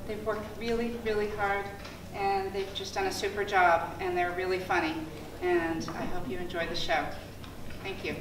They've worked really, really hard, and they've just done a super job, and they're really funny, and I hope you enjoy the show. Thank you.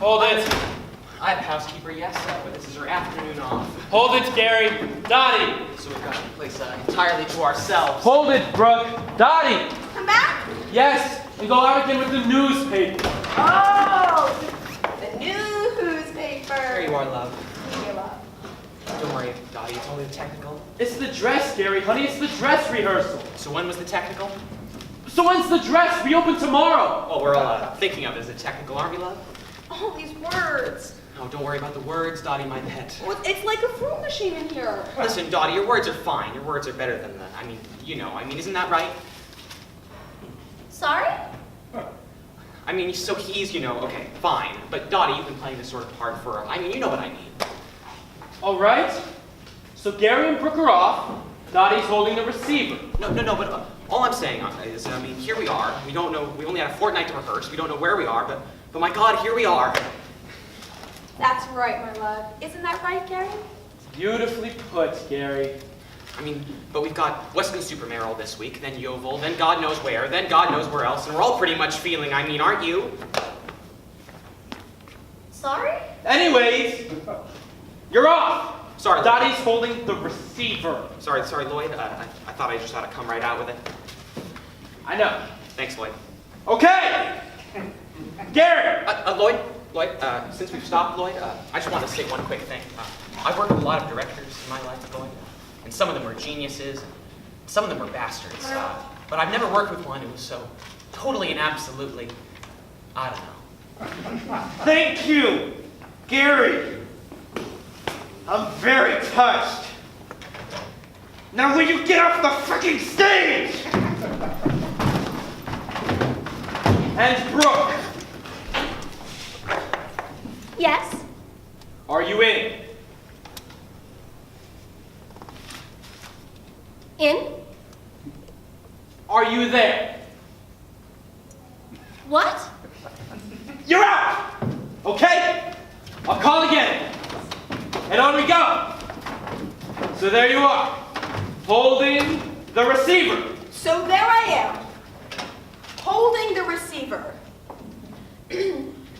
Hold it. I have a housekeeper, yes, but this is her afternoon off. Hold it, Gary. Dottie. So we've got the place entirely to ourselves. Hold it, Brooke. Dottie. Come back? Yes, and go out again with the newspaper. Oh, the newspaper. There you are, love. Here, love. Don't worry, Dottie, it's only the technical. It's the dress, Gary, honey. It's the dress rehearsal. So when was the technical? So when's the dress? We open tomorrow. Oh, we're all thinking of it as a technical, aren't we, love? All these words. Oh, don't worry about the words, Dottie, my pet. Well, it's like a fruit machine in here. Listen, Dottie, your words are fine. Your words are better than the, isn't that right? Sorry? So he's, okay, fine. But Dottie, you've been playing this sort of part for, you know what I mean. All right. So Gary and Brooke are off. Dottie's holding the receiver. No, but all I'm saying is, I mean, here we are. We don't know, we only had a fortnight to rehearse. We don't know where we are, but my God, here we are. That's right, my love. Isn't that right, Gary? Beautifully put, Gary. I mean, but we've got Weston Supermerrill this week, then Yeovil, then God knows where, then God knows where else, and we're all pretty much feeling, I mean, aren't you? Sorry? Anyways, you're off. Sorry, Dottie's holding the receiver. Sorry, Lloyd. I thought I just ought to come right out with it. I know. Thanks, Lloyd. Okay. Gary. Lloyd, since we've stopped, Lloyd, I just want to say one quick thing. I've worked with a lot of directors in my life, Lloyd, and some of them were geniuses, and some of them were bastards. But I've never worked with one who was so totally and absolutely, I don't know. Thank you, Gary. I'm very touched. Now will you get off the freaking stage? And Brooke, Yes. are you in? In? Are you there? What? You're out! Okay? I'll call again. And on we go. So there you are, holding the receiver. So there I am, holding the receiver.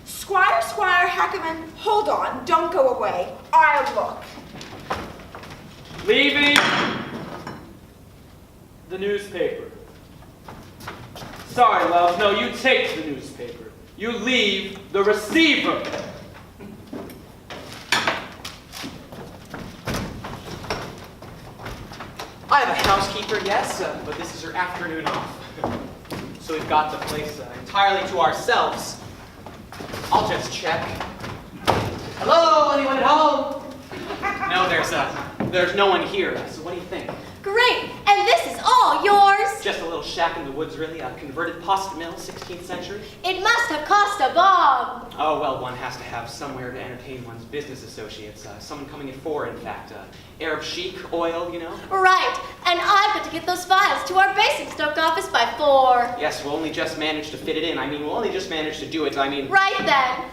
Squire Hackerman, hold on, don't go away. I'll look. Leaving the newspaper. Sorry, love. No, you take the newspaper. You leave the receiver. I have a housekeeper, yes, but this is her afternoon off. So we've got the place entirely to ourselves. I'll just check. Hello, anyone at home? No, there's no one here. So what do you think? Great, and this is all yours. Just a little shack in the woods, really. A converted post mill, 16th century. It must have cost a bomb. Oh, well, one has to have somewhere to entertain one's business associates. Someone coming at 4, in fact. Arab chic, oil, you know. Right, and I've got to get those files to our Basingstoke office by 4. Yes, we'll only just manage to fit it in. I mean, we'll only just manage to do it. I mean, Right then,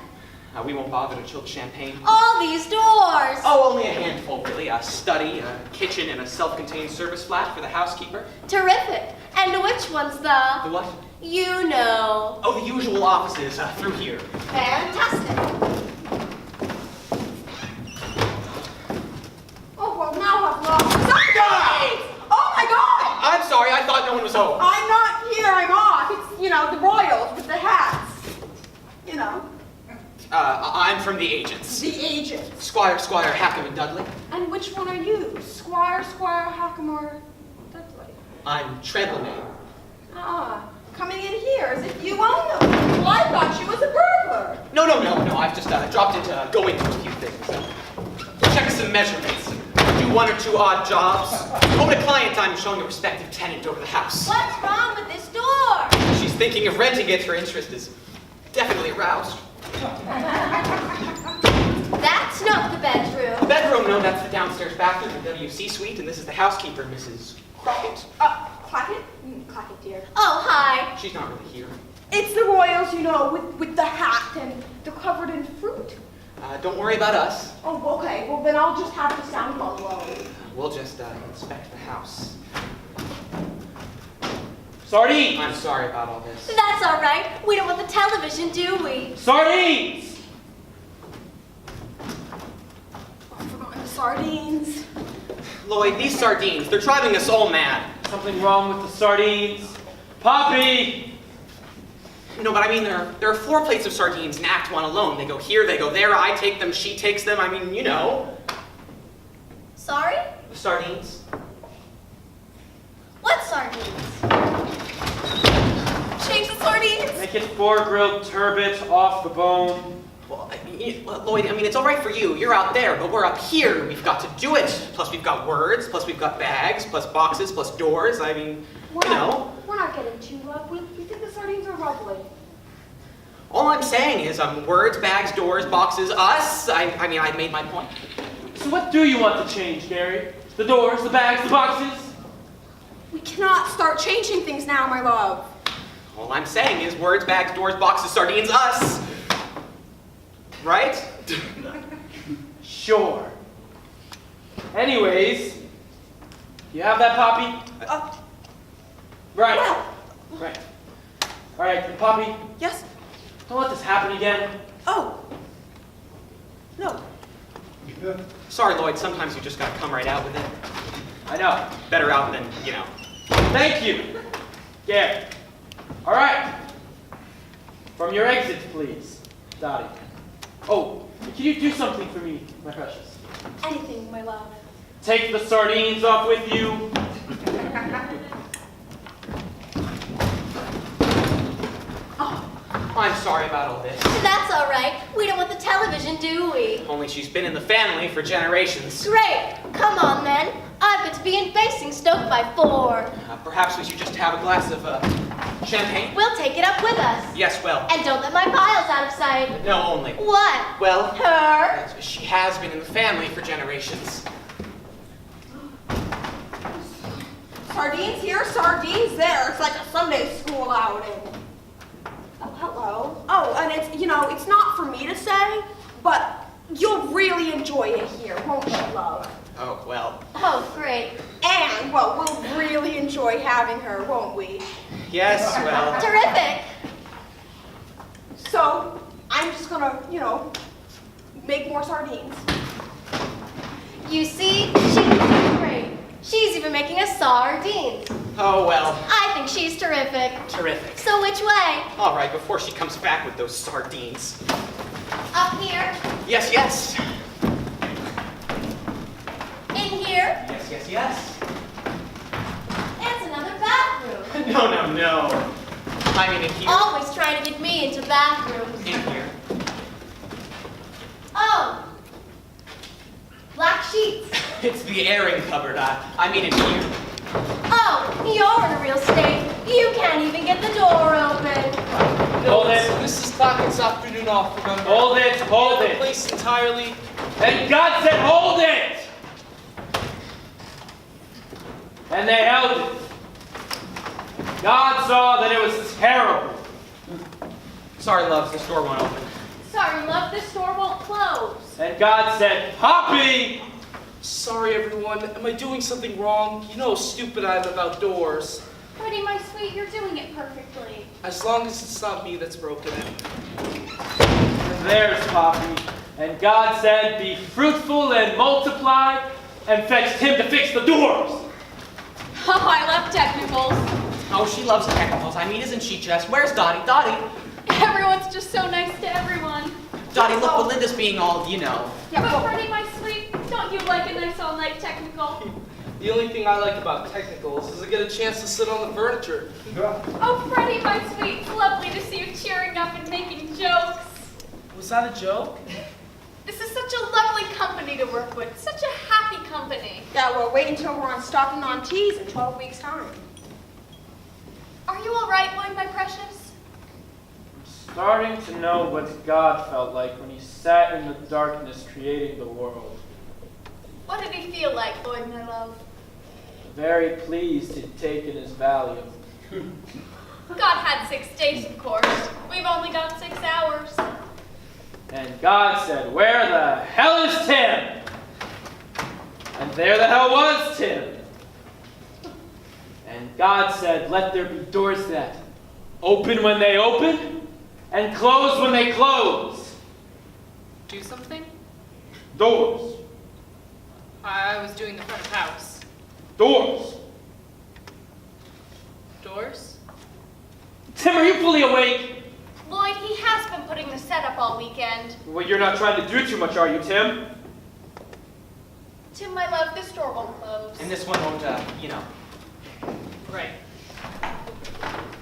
we won't bother to chill champagne. all these doors. Oh, only a handful, really. A study, a kitchen, and a self-contained service flat for the housekeeper. Terrific. And which one's The the? what? You know. Oh, the usual offices through here. Fantastic. Oh, well, now I've lost something! Oh, my God! I'm sorry, I thought no one was home. I'm not here, I'm off. It's, the Royals with the hats. I'm from the agents. The agent. Squire Hackerman Dudley. And which one are you? Squire Hackamore Dudley. I'm Treadley. Ah, coming in here as if you own them. Well, I thought you was a burglar. No. I've just dropped into going through a few things. Check some measurements. Do 1 or 2 odd jobs. Own a client I'm showing a prospective tenant over the house. What's wrong with this door? She's thinking of renting it. Her interest is definitely aroused. That's not the bedroom. Bedroom, no, that's the downstairs bathroom, the WC suite, and this is the housekeeper, Mrs. Crockett. Clackett? Clackett, dear. Oh, hi. She's not really here. It's the Royals, with the hat and the covered in fruit. Don't worry about us. Oh, okay. Well, then I'll just have the sound low. We'll just inspect the house. Sardines. I'm sorry about all this. That's all right. We don't want the television, do we? Sardines. I've forgotten the sardines. Lloyd, these sardines, they're driving us all mad. Something wrong with the sardines. Poppy. No, but I mean, there are 4 plates of sardines in Act 1 alone. They go here, they go there, I take them, she takes them. I mean, you know. Sorry? The sardines. What sardines? Change the sardines. Make it 4 grilled turbot off the bone. Well, Lloyd, I mean, it's all right for you. You're out there, but we're up here. We've got to do it. Plus, we've got words. Plus, we've got bags. Plus, boxes. Plus, doors. I mean, you know. We're not getting too up. We think the sardines are lovely. All I'm saying is, words, bags, doors, boxes, us. I mean, I made my point. So what do you want to change, Gary? The doors, the bags, the boxes? We cannot start changing things now, my love. All I'm saying is words, bags, doors, boxes, sardines, us. Right? Sure. Anyways, you have that, Poppy? Right. Well, Right. All right, Poppy, yes? don't let this happen again. Oh. No. Sorry, Lloyd, sometimes you just gotta come right out with it. I know. Better out than, you know. Thank you. Gary. All right. From your exits, please, Dottie. Oh, can you do something for me, my precious? Anything, my love. Take the sardines off with you. I'm sorry about all this. That's all right. We don't want the television, do we? Only she's been in the family for generations. Great. Come on, then. I've got to be in Basingstoke by 4. Perhaps we should just have a glass of champagne? We'll take it up with us. Yes, well. And don't let my piles out of sight. No, only. What? Well, Her? she has been in the family for generations. Sardines here, sardines there. It's like a Sunday school outing. Oh, hello. Oh, and it's not for me to say, but you'll really enjoy it here, won't you, love? Oh, well. Oh, great. And, well, we'll really enjoy having her, won't we? Yes, well. Terrific. So, I'm just gonna, make more sardines. You see, she's great. She's even making us sardines. Oh, well. I think she's terrific. Terrific. So which way? All right, before she comes back with those sardines. Up here? Yes, yes. In here? Yes, yes, yes. It's another bathroom. No. I mean, in here. Always trying to get me into bathrooms. In here. Oh. Black sheets. It's the airing cupboard. I mean, in here. Oh, you're in a real state. You can't even get the door open. Hold it. Mrs. Clackett's afternoon off, remember? Hold it. Hold The it. place entirely. And God said, hold it! And they held it. God saw that it was terrible. Sorry, loves, this door won't open. Sorry, love, this door won't close. And God said, Poppy! Sorry, everyone. Am I doing something wrong? You know how stupid I am about doors. Freddie, my sweet, you're doing it perfectly. As long as it's not me that's broken it. And there's Poppy. And God said, be fruitful and multiply, and fetched him to fix the doors. Oh, I love technicals. Oh, she loves technicals. I mean, isn't she just? Where's Dottie? Dottie! Everyone's just so nice to everyone. Dottie, look, Belinda's being all, you know. Yeah, But well, Freddie, my sweet, don't you like a nice all-night technical? The only thing I like about technicals is I get a chance to sit on the furniture. Oh, Freddie, my sweet, it's lovely to see you cheering up and making jokes. Was that a joke? This is such a lovely company to work with, such a happy company. yeah, well, wait until we're on Stocking on Teas in 12 weeks' time. Are you all right, Lloyd, my precious? Starting to know what God felt like when he sat in the darkness creating the world. What did he feel like, Lloyd, my love? Very pleased he'd taken his Valium. God had 6 days, of course. We've only got 6 hours. And God said, where the hell is Tim? And there the hell was Tim. And God said, let there be doors that open when they open and close when they close. Do something? Doors. I was doing the front of house. Doors. Doors? Tim, are you fully awake? Lloyd, he has been putting the setup all weekend. Well, you're not trying to do too much, are you, Tim? Tim, my love, this door won't close. And this one won't, you know. Right.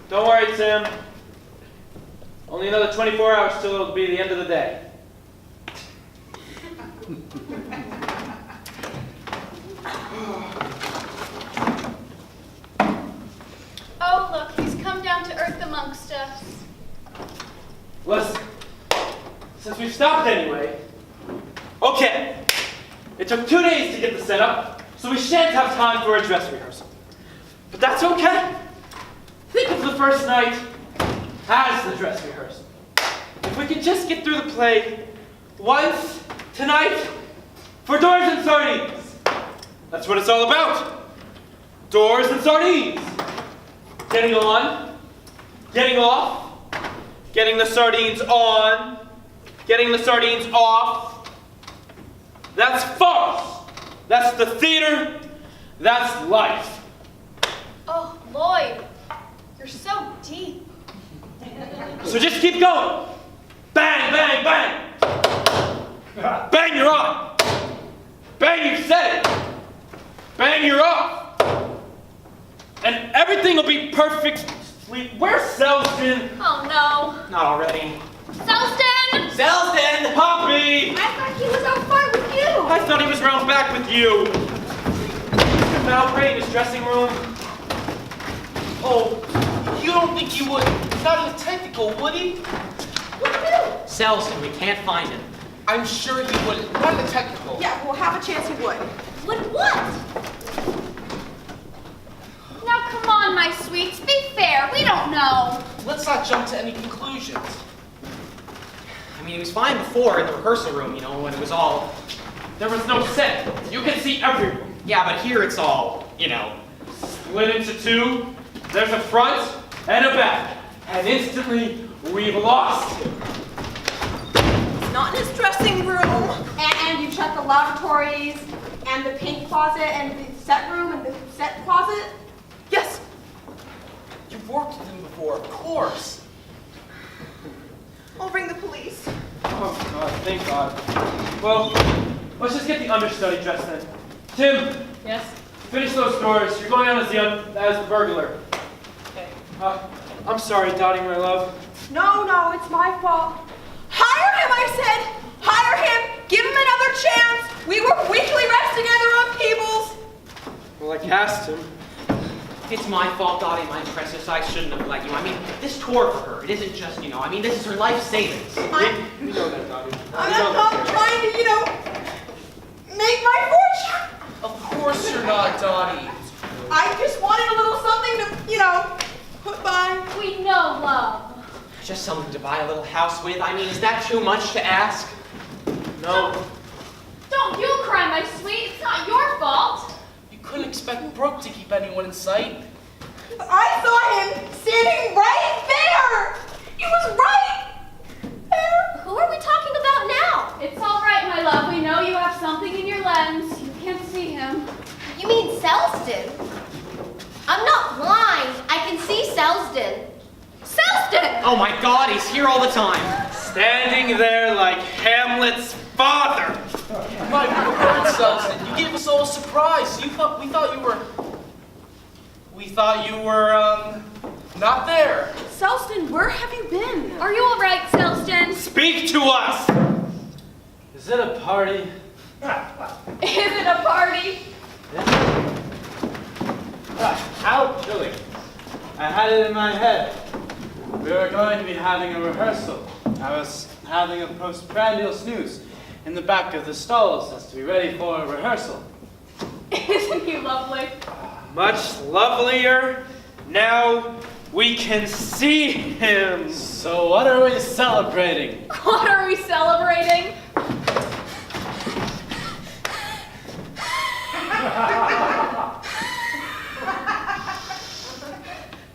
Don't worry, Tim. Only another 24 hours till it'll be the end of the day. Oh, look, he's come down to earth amongst us. Listen, since we've stopped anyway, okay, It took 2 days to get the setup, so we shan't have time for a dress rehearsal. But that's okay. Think of the first night as the dress rehearsal. If we can just get through the play once tonight for doors and sardines. That's what it's all about. Doors and sardines. Getting on, getting off, getting the sardines on, getting the sardines off. That's farce. That's the theater. That's life. Oh, Lloyd, you're so deep. So just keep going. Bang, bang, bang. Bang, you're on. Bang, you said it. Bang, you're off. And everything will be perfect. Where's Selston? Oh, no. Not already. Selston! Selston! Poppy! I thought he was out front with you. I thought he was round back with you. Mr. Malbray in his dressing room. Oh, you don't think he would? He's not even technical, would he? What do you do? Selston, we can't find him. I'm sure he would. Not the technical. Yeah, we'll have a chance he would. Would what? Now, come on, my sweets. Be fair. We don't know. Let's not jump to any conclusions. I mean, he was fine before in the rehearsal room, you know, when it was all... There was no set. You can see everyone. Yeah, but here it's all, you know... Split into two. There's a front and a back. And instantly, we've lost him. He's not in his dressing room. And you checked the lavatories and the paint closet and the set room and the set closet? Yes. You've worked with him before, of course. I'll ring the police. Oh, God, thank God. Well, let's just get the understudy dressed then. Tim, Yes? finish those doors. You're going on as the burglar. Okay. I'm sorry, Dottie, my love. No, it's my fault. Hire him, I said. Hire him. Give him another chance. We work weekly reps together on Peebles. Well, I cast him. It's my fault, Dottie, my precious. I shouldn't have let you. I mean, this tour for her, it isn't just, you know, I mean, this is her life savings. We know that, Dottie. I'm trying to, make my fortune. Of course you're not, Dottie. I just wanted a little something to, put by. We know love. Just something to buy a little house with. I mean, is that too much to ask? No. Don't you cry, my sweet. It's not your fault. You couldn't expect Brooke to keep anyone in sight. I saw him standing right there. He was right there. Who are we talking about now? It's all right, my love. We know you have something in your lens. You can't see him. You mean Selston? I'm not blind. I can see Selston. Selston! Oh my God, he's here all the time. Standing there like Hamlet's father. My word, Selston, you gave us all a surprise. We thought you were, not there. Selston, where have you been? Are you all right, Selston? Speak to us. Is it a party? Is it a party? How chilling. I had it in my head. We were going to be having a rehearsal. I was having a postprandial snooze in the back of the stalls as to be ready for a rehearsal. Isn't he lovely? Much lovelier. Now we can see him. So what are we celebrating? What are we celebrating?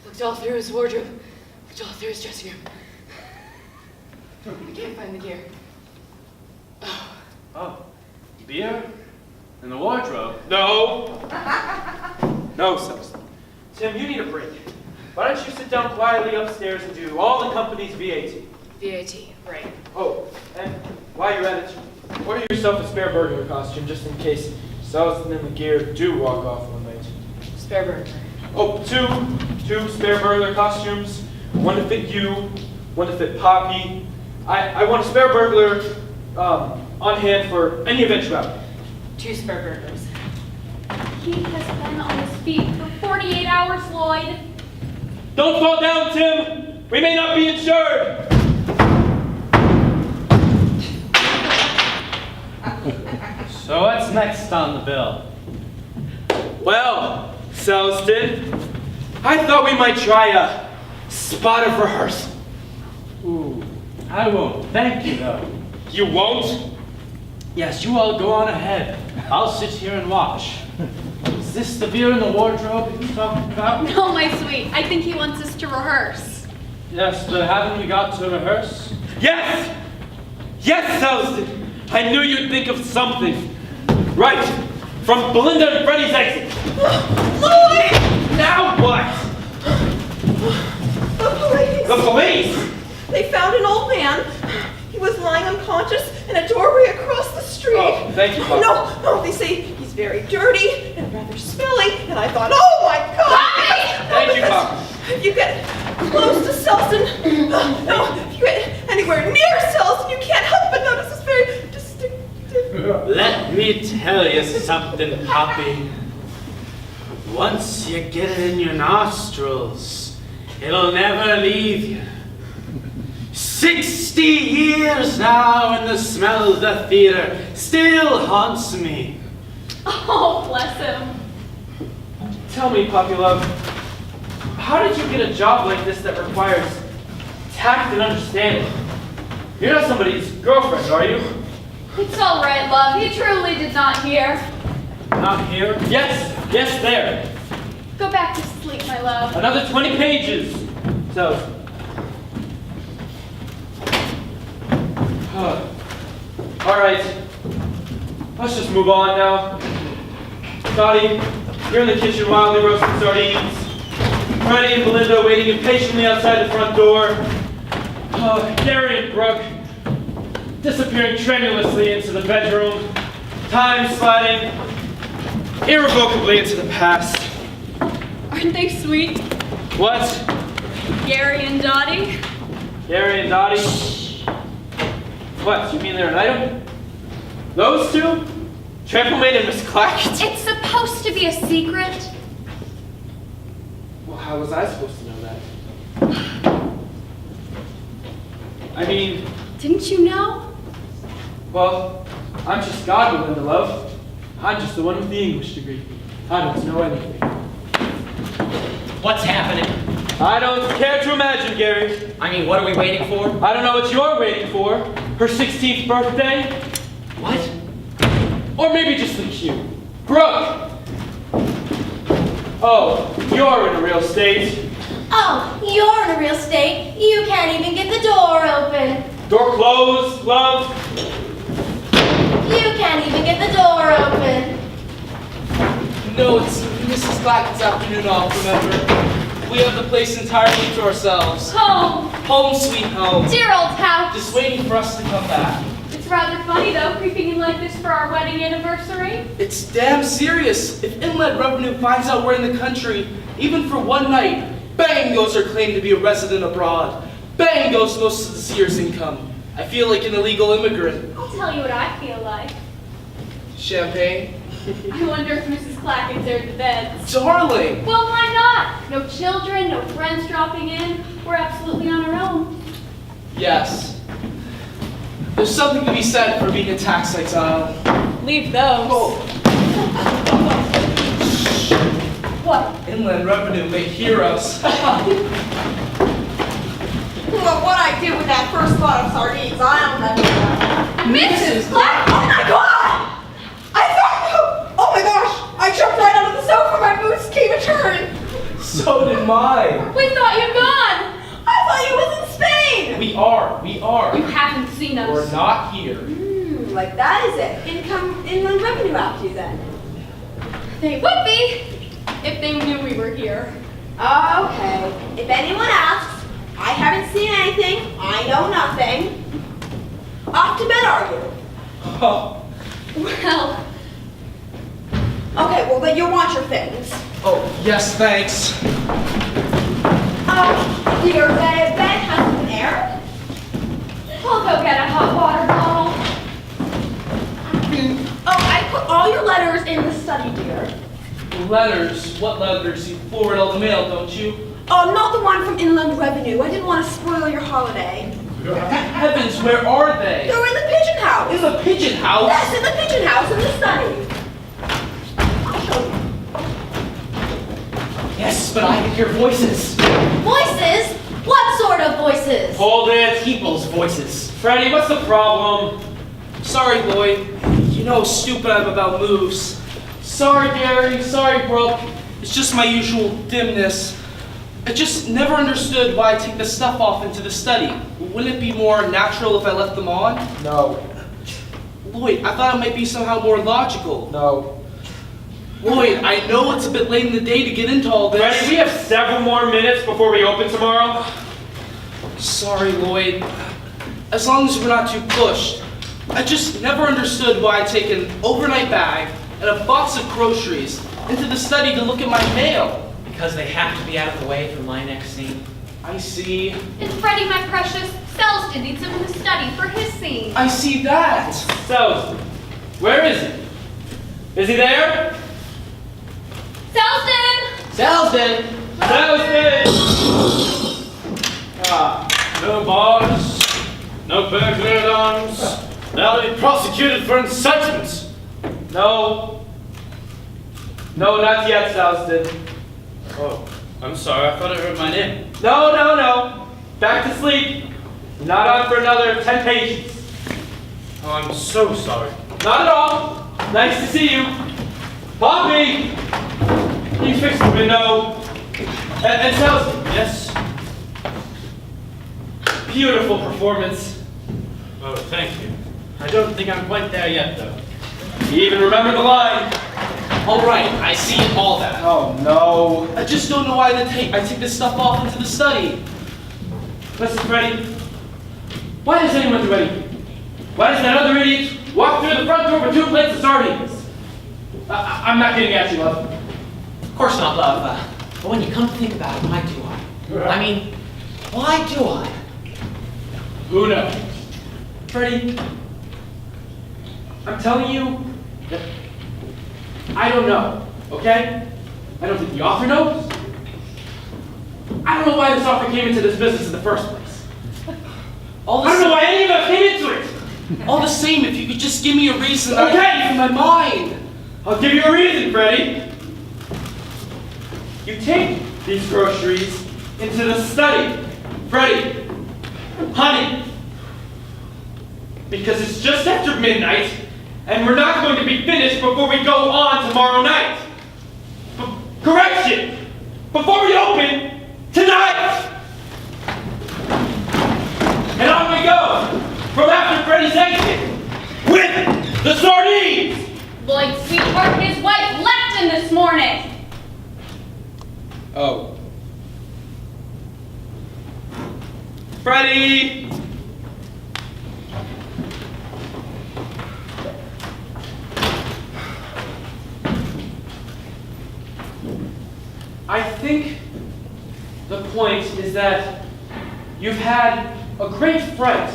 Looked all through his wardrobe. Looked all through his dressing room. I can't find the gear. Oh, beer? In the wardrobe? No. No, Selston. Tim, you need a break. Why don't you sit down quietly upstairs and do all the company's VAT? VAT, right. Oh, and while you're at it, order yourself a spare burglar costume just in case Selston and the gear do walk off one night. Spare burglar. Oh, two spare burglar costumes. One to fit you, one to fit Poppy. I want a spare burglar on hand for any eventuality. 2 spare burglars. He has been on his feet for 48 hours, Lloyd. Don't fall down, Tim. We may not be insured. So what's next on the bill? Well, Selston, I thought we might try a spot of rehearsal. Ooh, I won't. Thank you, though. You won't? Yes, you all go on ahead. I'll sit here and watch. Is this the beer in the wardrobe he's talking about? No, my sweet. I think he wants us to rehearse. Yes, but haven't we got to rehearse? Yes! Yes, Selston! I knew you'd think of something. Right, from Belinda and Freddie's exit. Louis! Now what? The police! The police? They found an old man. He was lying unconscious in a doorway across the street. Oh, thank you, Papa. No, they say he's very dirty and rather smelly. And I thought, oh my God! Thank you, Papa. If you get close to Selston, no, if you get anywhere near Selston, you can't help but notice this very distinctive. Let me tell you something, Poppy. Once you get it in your nostrils, it'll never leave you. 60 years now, and the smell of the theater still haunts me. Oh, bless him. Tell me, Poppy Love, how did you get a job like this that requires tact and understanding? You're not somebody's girlfriend, are you? It's all right, love. He truly did not hear. Not here? Yes, there. Go back to sleep, my love. Another 20 pages. So. All right. Let's just move on now. Dottie, you're in the kitchen wildly roasting sardines. Freddie and Belinda waiting impatiently outside the front door. Gary and Brooke disappearing tremulously into the bedroom. Time sliding irrevocably into the past. Aren't they sweet? What? Gary and Dottie? Gary and Dottie? What, you mean they're an item? Those two? Trampoline and Miss Clackett? It's supposed to be a secret. Well, how was I supposed to know that? I mean, Didn't you know? well, I'm just God, Belinda Love. I'm just the one with the English degree. I don't know anything. What's happening? I don't care to imagine, Gary. I mean, what are we waiting for? I don't know what you're waiting for. Her 16th birthday? What? Or maybe just the cue. Brooke! Oh, you're in a real state. Oh, you're in a real state. You can't even get the door open. Door closed, love. You can't even get the door open. No, it's Mrs. Clackett's afternoon off, remember? We have the place entirely to ourselves. Home. Home sweet home. Dear old house. Just waiting for us to come back. It's rather funny, though, creeping in like this for our wedding anniversary. It's damn serious. If Inland Revenue finds out we're in the country, even for one night, bang goes our claim to be a resident abroad. Bang goes most of this year's income. I feel like an illegal immigrant. I'll tell you what I feel like. Champagne? I wonder if Mrs. Clackett's aired the beds. Darling! Well, why not? No children, no friends dropping in. We're absolutely on our own. Yes. There's something to be said for being a tax exile. Leave those. Oh, What? Inland Revenue may hear us. Well, what I did with that first lot of sardines, I don't know. Mrs. Clackett! Oh my God! Oh my gosh! I jumped right out of the sofa. My boots came a turn. So did mine. We thought you'd gone. I thought you was in Spain. We are. You haven't seen us. We're not here. Like that is it. Inland Revenue after you then. They would be if they knew we were here. Okay. If anyone asks, I haven't seen anything. I know nothing. Off to bed, are you? Oh. Well, Okay, well then you'll want your things. Oh, yes, thanks. Your bed has some air? I'll go get a hot water bottle. Oh, I put all your letters in the study, dear. Letters? What letters? You forward all the mail, don't you? Oh, not the one from Inland Revenue. I didn't want to spoil your holiday. Heavens, where are they? They're in the pigeon house. In the pigeon house? Yes, in the pigeon house in the study. I'll show you. Yes, but I can hear voices. Voices? What sort of voices? Hold it. People's voices. Freddy, what's the problem? Sorry, Lloyd. You know how stupid I am about moves. Sorry, Gary. Sorry, Brooke. It's just my usual dimness. I just never understood why I take the stuff off into the study. Wouldn't it be more natural if I left them on? No. Lloyd, I thought it might be somehow more logical. No. Lloyd, I know it's a bit late in the day to get into all this. Freddy, we have several more minutes before we open tomorrow. Sorry, Lloyd. As long as we're not too pushed. I just never understood why I take an overnight bag and a box of groceries into the study to look at my mail. Because they have to be out of the way for my next scene. I see. And Freddie, my precious, Selston needs him in the study for his scene. I see that. So, where is he? Is he there? Selston! Selston! Selston! No bars, no burglar alarms. They'll be prosecuted for incitement. No. No, not yet, Selston. Oh, I'm sorry. I thought I heard my name. No. Back to sleep. Not on for another 10 pages. Oh, I'm so sorry. Not at all. Nice to see you. Poppy! Can you fix the window? And Selston. Yes? Beautiful performance. Oh, thank you. I don't think I'm quite there yet, though. You even remember the line. All right, I see all that. Oh, no. I just don't know why I take this stuff off into the study. Listen, Freddy. Why does anyone do anything? Why does that other idiot walk through the front door with 2 plates of sardines? I'm not getting at you, love. Of course not, love. But when you come to think about it, why do I? I mean, why do I? Who knows? Freddy, I'm telling you that I don't know, okay? I don't think the author knows. I don't know why this author came into this business in the first place. I don't know why any of us came into it. All the same, if you could just give me a reason. I Okay. can in my mind. I'll give you a reason, Freddy. You take these groceries into the study. Freddy, honey, because it's just after midnight, and we're not going to be finished before we go on tomorrow night. Correction! Before we open, tonight! And on we go, from after Freddy's exit, with the sardines! Lloyd's sweetheart, his wife left him this morning. Oh. Freddy! I think the point is that you've had a great fright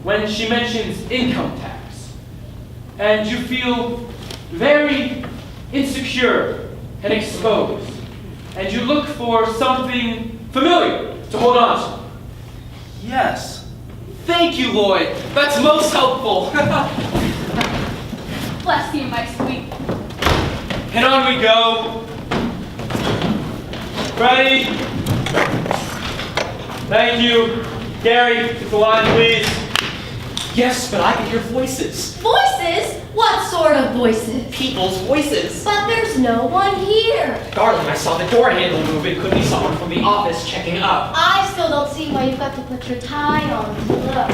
when she mentions income tax. And you feel very insecure and exposed. And you look for something familiar to hold on to. Yes. Thank you, Lloyd. That's most helpful. Bless you, my sweet. And on we go. Ready? Thank you. Gary, the line, please. Yes, but I can hear voices. Voices? What sort of voices? People's voices. But there's no one here. Darling, I saw the door handle move. It could be someone from the office checking up. I still don't see why you've got to put your tie on to look.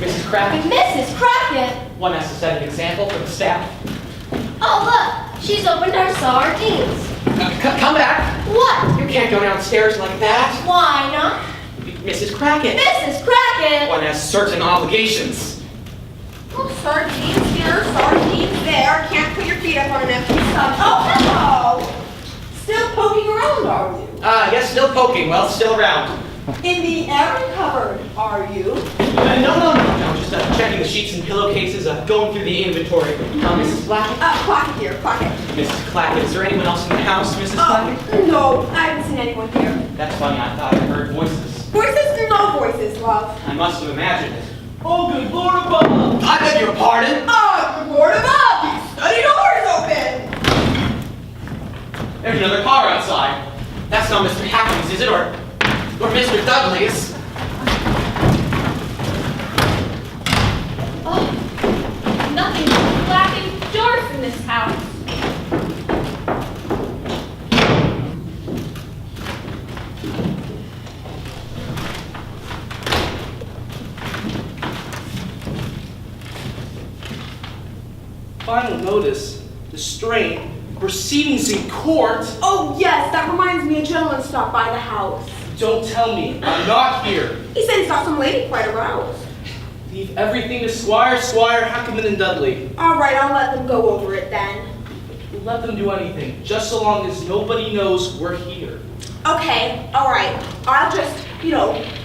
Mrs. Kraken? Mrs. Crockett! One has to set an example for the staff. Oh, look! She's opened our sardines. Come back. What? You can't go downstairs like that. Why not? Mrs. Kraken. Mrs. Crockett! One has certain obligations. Oh, sardines here, sardines there. Can't put your feet up on an empty stomach. Oh, hello! Still poking around, are you? Yes, still poking. Well, still around. In the airing cupboard, are you? No. Just checking the sheets and pillowcases, going through the inventory. Mrs. Clackett? Crockett here, Crockett. Mrs. Clackett, is there anyone else in the house, Mrs. Clackett? No, I haven't seen anyone here. That's funny. I thought I heard voices. Voices? No no voices, love. I must have imagined it. Oh, good Lord above! I beg your pardon. Oh, good Lord above! The study door's open! There's another car outside. That's not Mr. Hackins, is it? Or Mr. Dudley's? Oh, nothing but blackened doors in this house. Final notice, the strain, proceedings in court. Oh, yes, that reminds me a gentleman stopped by the house. Don't tell me, I'm not here. He said he saw some lady quite aroused. Leave everything to Squire, Hackerman, and Dudley. All right, I'll let them go over it then. Let them do anything, just so long as nobody knows we're here. Okay, all right. I'll just,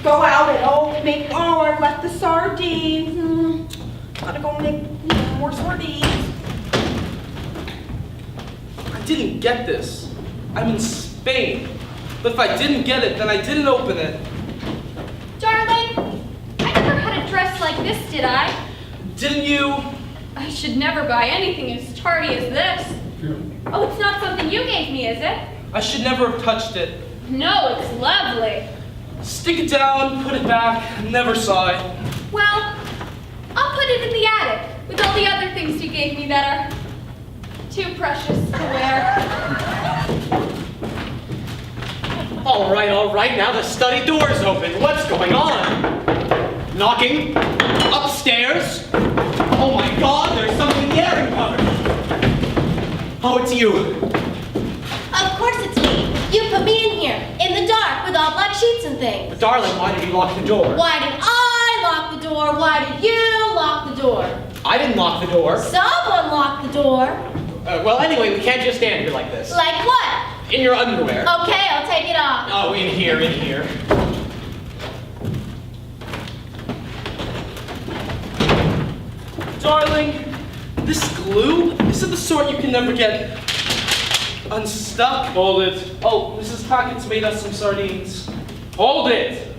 go out and I left the sardines. Gotta go make more sardines. I didn't get this. I'm in Spain. But if I didn't get it, then I didn't open it. Darling, I never had a dress like this, did I? Didn't you? I should never buy anything as tardy as this. Oh, it's not something you gave me, is it? I should never have touched it. No, it's lovely. Stick it down, put it back, never saw it. Well, I'll put it in the attic with all the other things you gave me that are too precious to wear. All right, now the study door's open. What's going on? Knocking? Upstairs? Oh my God, there's something in the airing cupboard. Oh, it's you. Of course it's me. You put me in here, in the dark, with all black sheets and things. But darling, why did you lock the door? Why did I lock the door? Why did you lock the door? I didn't lock the door. Someone locked the door. Well, anyway, we can't just stand here like this. Like what? In your underwear. Okay, I'll take it off. Oh, in here. Darling, this glue isn't the sort you can never get unstuck. Hold it. Oh, Mrs. Hackett's made us some sardines. Hold it!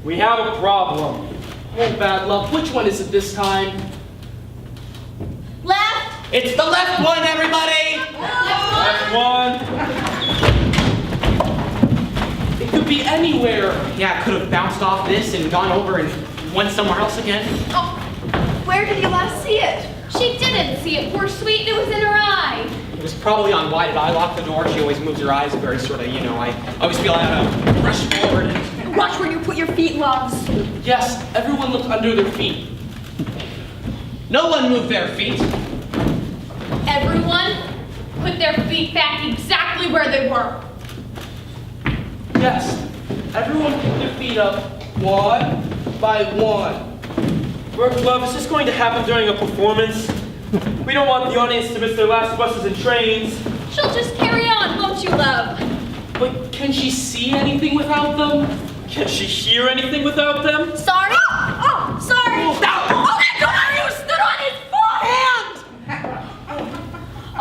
We have a problem. Oh, bad luck. Which one is it this time? Left. It's the left one, everybody! Left one. It could be anywhere. Yeah, it could have bounced off this and gone over and went somewhere else again. Oh, where did you last see it? She didn't see it, poor sweet. It was in her eye. It was probably on why did I lock the door. She always moves her eyes very sort of, I always feel I have to rush forward and... Watch where you put your feet, loves. Yes, everyone look under their feet. No one moved their feet. Everyone put their feet back exactly where they were. Yes, everyone put their feet up one by one. Brooke, love, is this going to happen during a performance? We don't want the audience to miss their last buses and trains. She'll just carry on, won't you, love? But can she see anything without them? Can she hear anything without them? Sorry? Oh, sorry. Oh, my God, you stood on his forehand!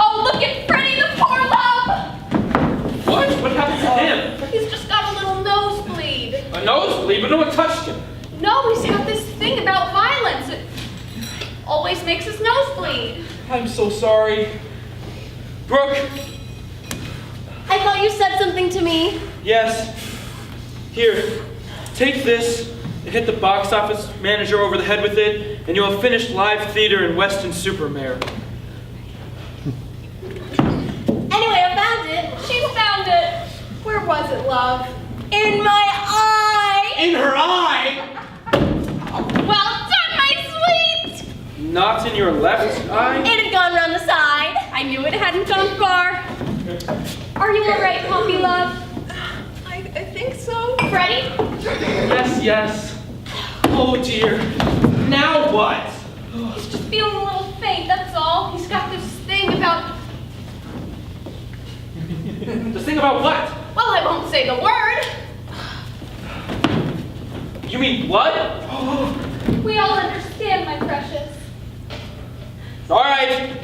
Oh, look at Freddie, the poor love! What? What happened to him? He's just got a little nosebleed. A nosebleed, but no one touched him. No, he's got this thing about violence. It always makes his nosebleed. I'm so sorry. Brooke? I thought you said something to me. Yes. Here, take this and hit the box office manager over the head with it, and you'll have finished live theater in Weston Supermare. Anyway, I found it. She found it. Where was it, love? In my eye. In her eye! Well done, my sweet! Not in your left eye? It had gone around the side. I knew it hadn't gone far. Are you all right, Poppy, love? I think so. Freddie? Yes. Oh dear. Now what? He's just feeling a little faint, that's all. He's got this thing about... The thing about what? Well, I won't say the word. You mean blood? We all understand, my precious. All right.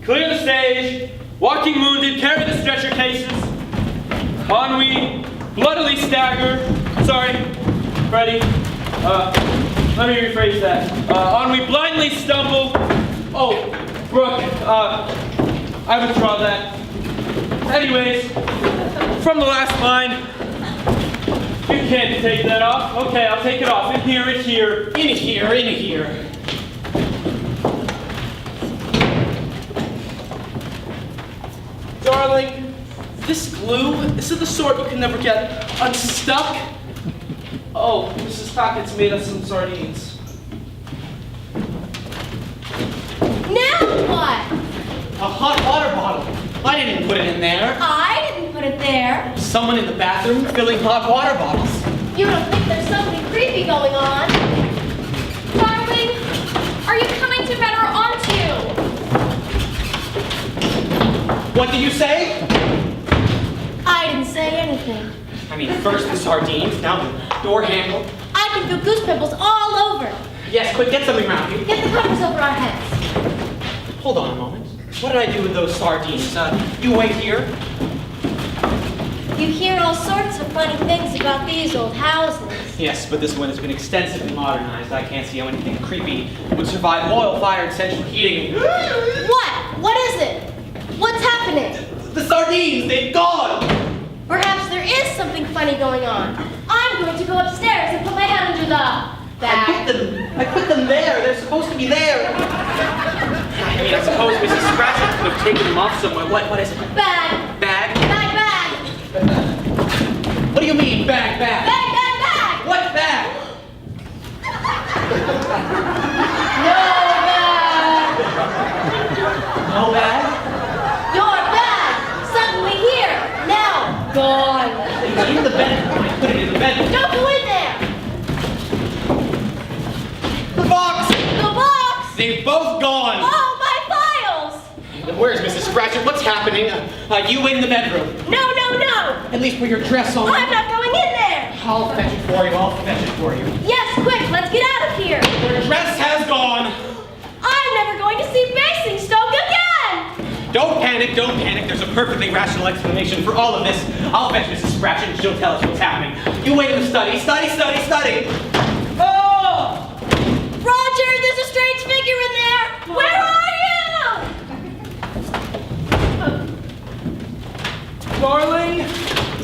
Clear the stage. Walking wounded, carry the stretcher cases. On we bloodily stagger. Sorry. Freddie, let me rephrase that. On we blindly stumble. Oh, Brooke, I withdraw that. Anyways, from the last line, you can't take that off. Okay, I'll take it off. In here, in here. In here, in here. Darling, this glue, is it the sort you can never get unstuck? Oh, Mrs. Packet's made us some sardines. Now what? A hot water bottle. I didn't put it in there. I didn't put it there. Someone in the bathroom filling hot water bottles. You don't think there's something creepy going on? Darling, are you coming to bed or aren't you? What did you say? I didn't say anything. I mean, first the sardines, now the door handle. I can feel goose pimples all over. Yes, quick, get something around you. Get the covers over our heads. Hold on a moment. What did I do with those sardines? You wait here. You hear all sorts of funny things about these old houses. Yes, but this one has been extensively modernized. I can't see how anything creepy would survive oil-fired central heating. What? What is it? What's happening? The sardines, they've gone! Perhaps there is something funny going on. I'm going to go upstairs and put my hand under the bag. I put them there. They're supposed to be there. I mean, I suppose Mrs. Scratcher could have taken them off somewhere. What is it? Bag. Bag? Bag, bag. What do you mean, bag, bag? Bag, bag, bag. What bag? No bag? Your bag. Suddenly here. Now. Gone. It's in the bedroom. I put it in the bedroom. Don't go in there. The box! The box. They've both gone. Oh, my files. Where's Mrs. Scratcher? What's happening? You in the bedroom. No, no, no. At least put your dress on. I'm not going in there. I'll fetch it for you. I'll fetch it for you. Yes, quick. Let's get out of here. Your dress has gone. I'm never going to see Basingstoke again. Don't panic, don't panic. There's a perfectly rational explanation for all of this. I'll fetch Mrs. Scratcher and she'll tell us what's happening. You wait in the study. Study, study, study. Oh! Roger, there's a strange figure in there. Where are you? Darling,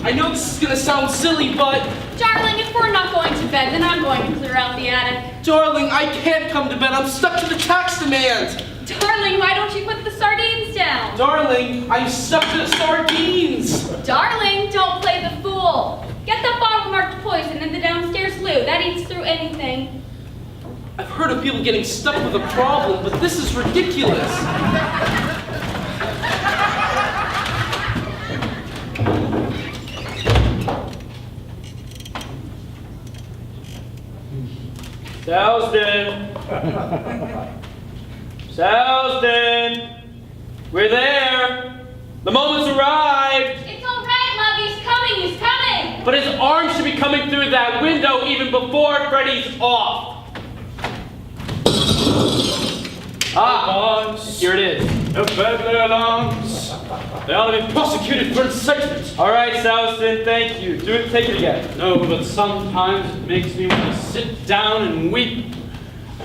I know this is gonna sound silly, but Darling, if we're not going to bed, then I'm going to clear out the attic. darling, I can't come to bed. I'm stuck to the tax demand. Darling, why don't you put the sardines down? Darling, I'm stuck to the sardines. Darling, don't play the fool. Get that bottle marked poison in the downstairs loo. That eats through anything. I've heard of people getting stuck with a problem, but this is ridiculous. Selsden! Selsden! We're there! The moment's arrived! It's all right, love. He's coming. He's coming. But his arm should be coming through that window even before Freddy's off! Ah! Here it is. No burglar alarms. They ought to be prosecuted for incitement. All right, Selsden, thank you. Take it again. No, but sometimes it makes me want to sit down and weep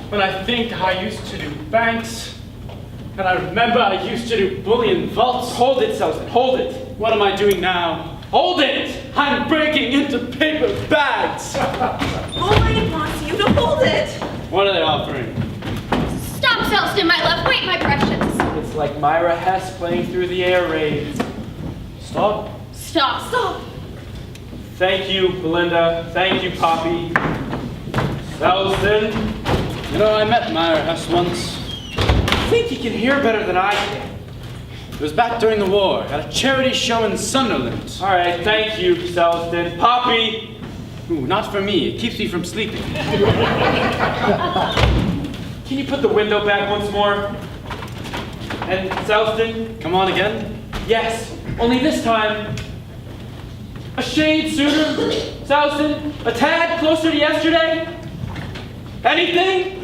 when I think I used to do banks, and I remember I used to do bullion vaults. Hold it, Selsden, hold it. What am I doing now? Hold it! I'm breaking into paper bags. Molly wants you to hold it. What are they offering? Stop, Selsden, my love. Wait, my precious. It's like Myra Hess playing through the air raid. Stop. Stop. Stop. Thank you, Belinda. Thank you, Poppy. Selsden. You know, I met Myra Hess once. I think he can hear better than I can. It was back during the war, at a charity show in Sunderland. All right, thank you, Selsden. Poppy. Ooh, not for me. It keeps me from sleeping. Can you put the window back once more? And Selsden? Come on again? Yes, only this time a shade sooner. Selsden, a tad closer to yesterday. Anything?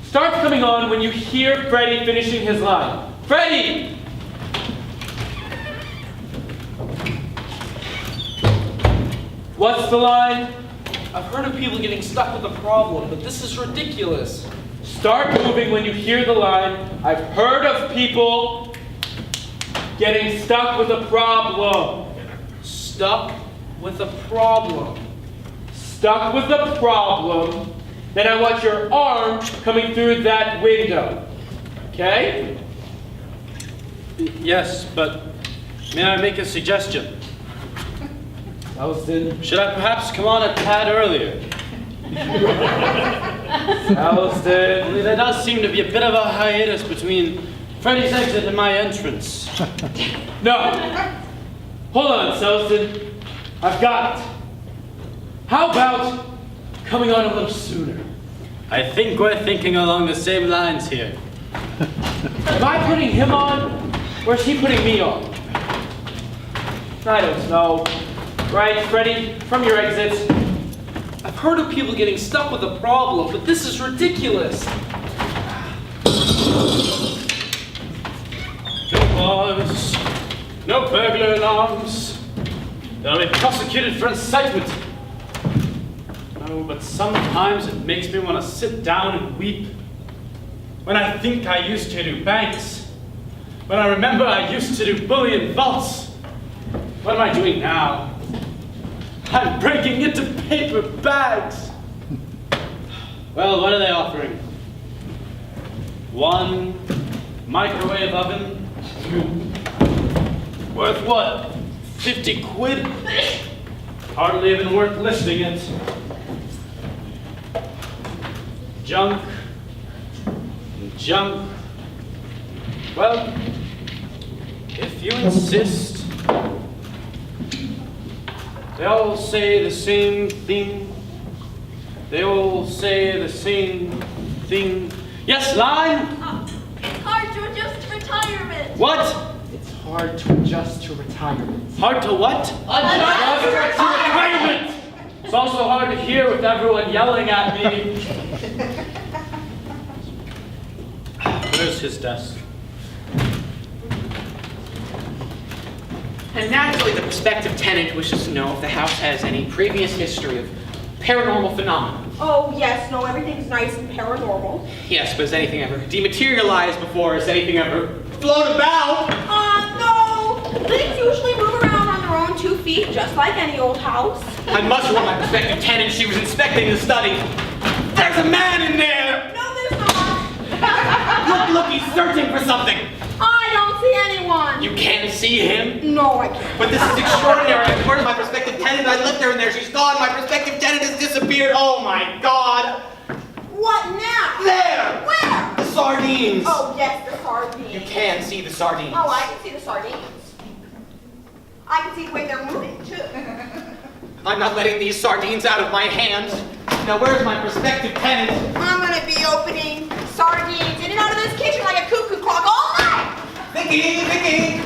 Start coming on when you hear Freddy finishing his line. Freddy! What's the line? I've heard of people getting stuck with a problem, but this is ridiculous. Start moving when you hear the line. I've heard of people getting stuck with a problem. Stuck with a problem. Stuck with a problem. Then I want your arm coming through that window. Okay? Yes, but may I make a suggestion? Selsdon. Should I perhaps come on a tad earlier? Selsdon. Only there does seem to be a bit of a hiatus between Freddy's exit and my entrance. No. Hold on, Selsdon. I've got it. How about coming on a little sooner? I think we're thinking along the same lines here. Am I putting him on, or is he putting me on? I don't know. Right, Freddy, from your exit. I've heard of people getting stuck with a problem, but this is ridiculous. No bars, no burglar alarms. They'll be prosecuted for incitement. No, but sometimes it makes me want to sit down and weep. When I think I used to do banks. When I remember I used to do bullion vaults. What am I doing now? I'm breaking into paper bags. Well, what are they offering? 1 microwave oven? Worth what? 50 quid? Hardly even worth listing it. Junk. Junk. Well, if you insist. They all say the same thing. They all say the same thing. Yes, line? Hard to adjust to retirement. What? It's hard to adjust to retirement. Hard to what? Adjust to retirement! It's also hard to hear with everyone yelling at me. Where's his desk? And naturally, the prospective tenant wishes to know if the house has any previous history of paranormal phenomena. Oh, yes, no, everything's nice and paranormal. Yes, but has anything ever dematerialized before? Has anything ever flown about? No! Things usually move around on their own 2 feet, just like any old house. I must warn my prospective tenant she was inspecting the study. There's a man in there! No, there's not. Look, he's searching for something. I don't see anyone. You can't see him? No, I can't. But this is extraordinary. I've warned my prospective tenant. I left her in there. She's gone. My prospective tenant has disappeared. Oh my God. What now? There! Where? The sardines. Oh, yes, the sardines. You can see the sardines. Oh, I can see the sardines. I can see the way they're moving, too. I'm not letting these sardines out of my hands. Now, where's my prospective tenant? I'm gonna be opening sardines in and out of this kitchen like a cuckoo clock all night. Vicky!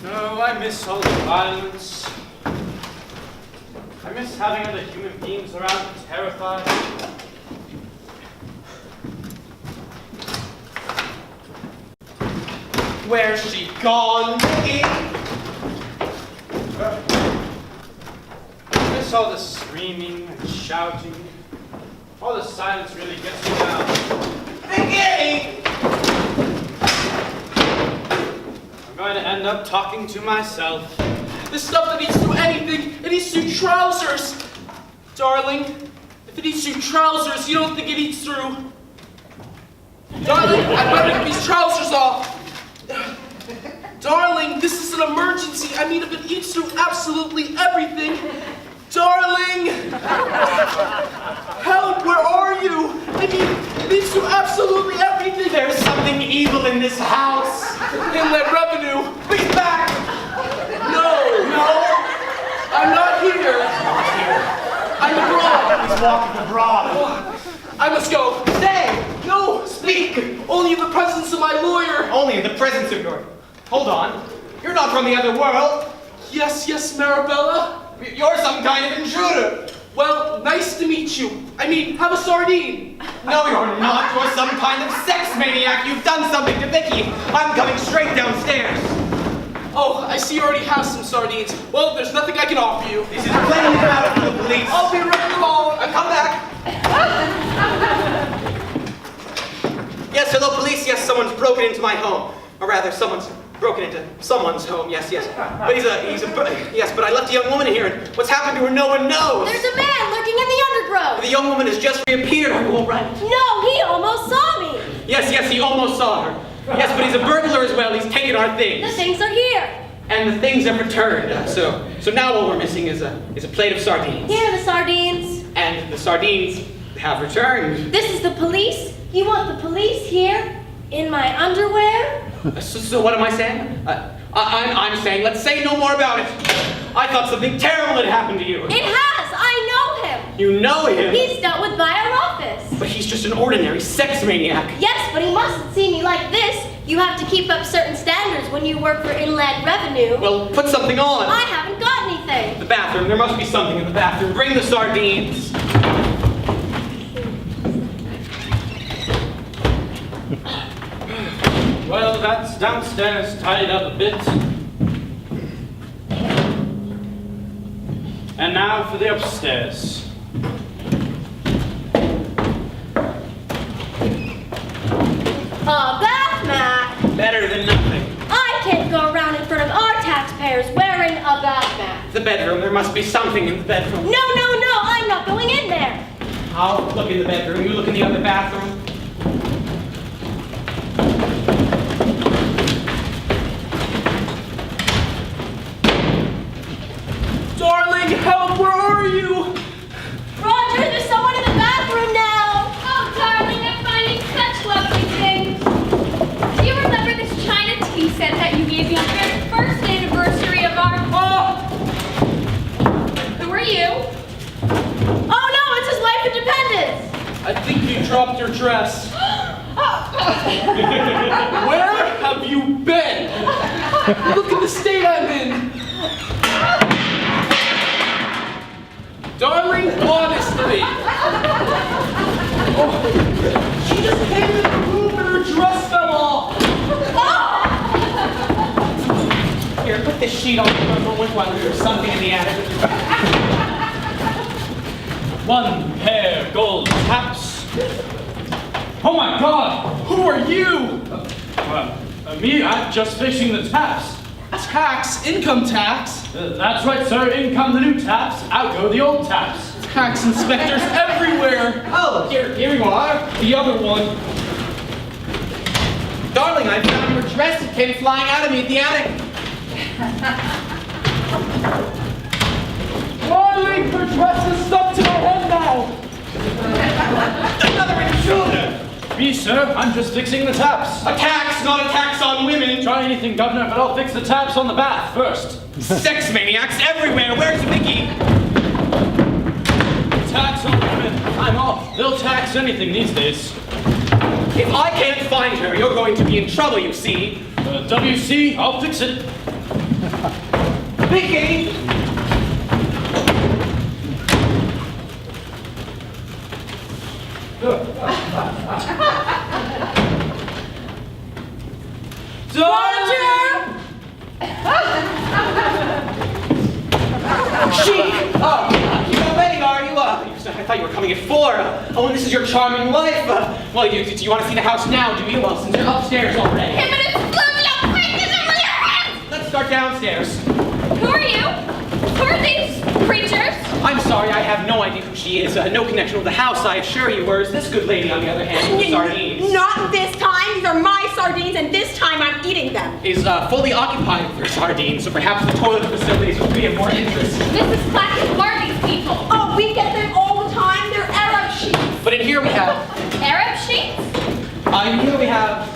Oh, I miss all the violence. I miss having other human beings around terrified. Where's she gone, Vicky? I miss all the screaming and shouting. All the silence really gets me down. Vicky! I'm going to end up talking to myself. This stuff that eats through anything, it eats through trousers. Darling, if it eats through trousers, you don't think it eats through... Darling, I better get these trousers off. Darling, this is an emergency. I mean, if it eats through absolutely everything. Darling! Help, where are you? I mean, it eats through absolutely everything. There's something evil in this house. Inlet revenue. Be back! No, I'm not here. I'm abroad. He's walking abroad. I must go. Stay! No, Speak! only in the presence of my lawyer. Only in the presence of your... Hold on. You're not from the other world. Yes, Marabella. You're some kind of intruder. Well, nice to meet you. I mean, have a sardine. No, you're not. You're some kind of sex maniac. You've done something to Vicky. I'm coming straight downstairs. Oh, I see you already have some sardines. Well, there's nothing I can offer you. This is a plainly matter for the police. I'll be right along. Come back. Yes, hello, police. Yes, someone's broken into my home. Or rather, someone's broken into someone's home. Yes, yes. But yes, but I left a young woman here, and what's happened to her, no one knows. There's a man lurking in the undergrowth. The young woman has just reappeared. Are you all right? No, he almost saw me. Yes, yes, he almost saw her. Yes, but he's a burglar as well. He's taken our The things. things are here. And the things have returned. So now all we're missing is a plate of sardines. Here are the sardines. And the sardines have returned. This is the police. You want the police here? In my underwear? So what am I saying? I'm saying let's say no more about it. I thought something terrible had happened to you. It has. I know him. You know him? He's dealt with by our office. But he's just an ordinary sex maniac. Yes, but he mustn't see me like this. You have to keep up certain standards when you work for Inland Revenue. Well, put something on. I haven't got anything. The bathroom. There must be something in the bathroom. Bring the sardines. Well, that's downstairs tied up a bit. And now for the upstairs. A bath mat. Better than nothing. I can't go around in front of our taxpayers wearing a bath mat. The bedroom. There must be something in the bedroom. No, I'm not going in there. I'll look in the bedroom. You look in the other bathroom. Darling, help, where are you? Roger, there's someone in the bathroom now. Oh, darling, I'm finding such lovely things. Do you remember this China tea set that you gave me on the very first anniversary of our... Oh! Who are you? Oh no, it's his wife Independence. I think you dropped your dress. Where have you been? Look at the state I'm in. Darling, honestly. Oh, she just came in the room and her dress fell off. Here, put this sheet on the front while there's something in the attic. 1 pair gold taps. Oh my God! Who are you? Me, I'm just fixing the taps. Tax, income tax. That's right, sir. In come the new taps, out go the old taps. Tax inspectors everywhere. Oh, here you are. The other one. Darling, I found your dress. It came flying out of me at the attic. Darling, her dress is stuck to my head now. Another intruder. Me, sir, I'm just fixing the taps. A tax, not a tax on women. Try anything, Governor, but I'll fix the taps on the bath first. Sex maniacs everywhere. Where's Vicky? Tax on women. I'm off. They'll tax anything these days. If I can't find her, you're going to be in trouble, you see. WC, I'll fix it. Vicky! Roger! Chic! Oh, you're not ready, are you? I thought you were coming at 4. Oh, and this is your charming wife. Well, do you want to see the house now, do you? Well, since you're upstairs already. Hey, but it's Olivia! Quick, get over your hands! Let's start downstairs. Who are you? Who are these creatures? I'm sorry, I have no idea who she is. No connection with the house, I assure you. Whereas this good lady, on the other hand, with sardines, Not this time. These are my sardines, and this time I'm eating them. is fully occupied with her sardines, so perhaps the toilet facilities would be of more interest. This is classic Barbie's people. Oh, we get them all the time. They're Arab sheets. But in here we have, Arab sheets? in here we have,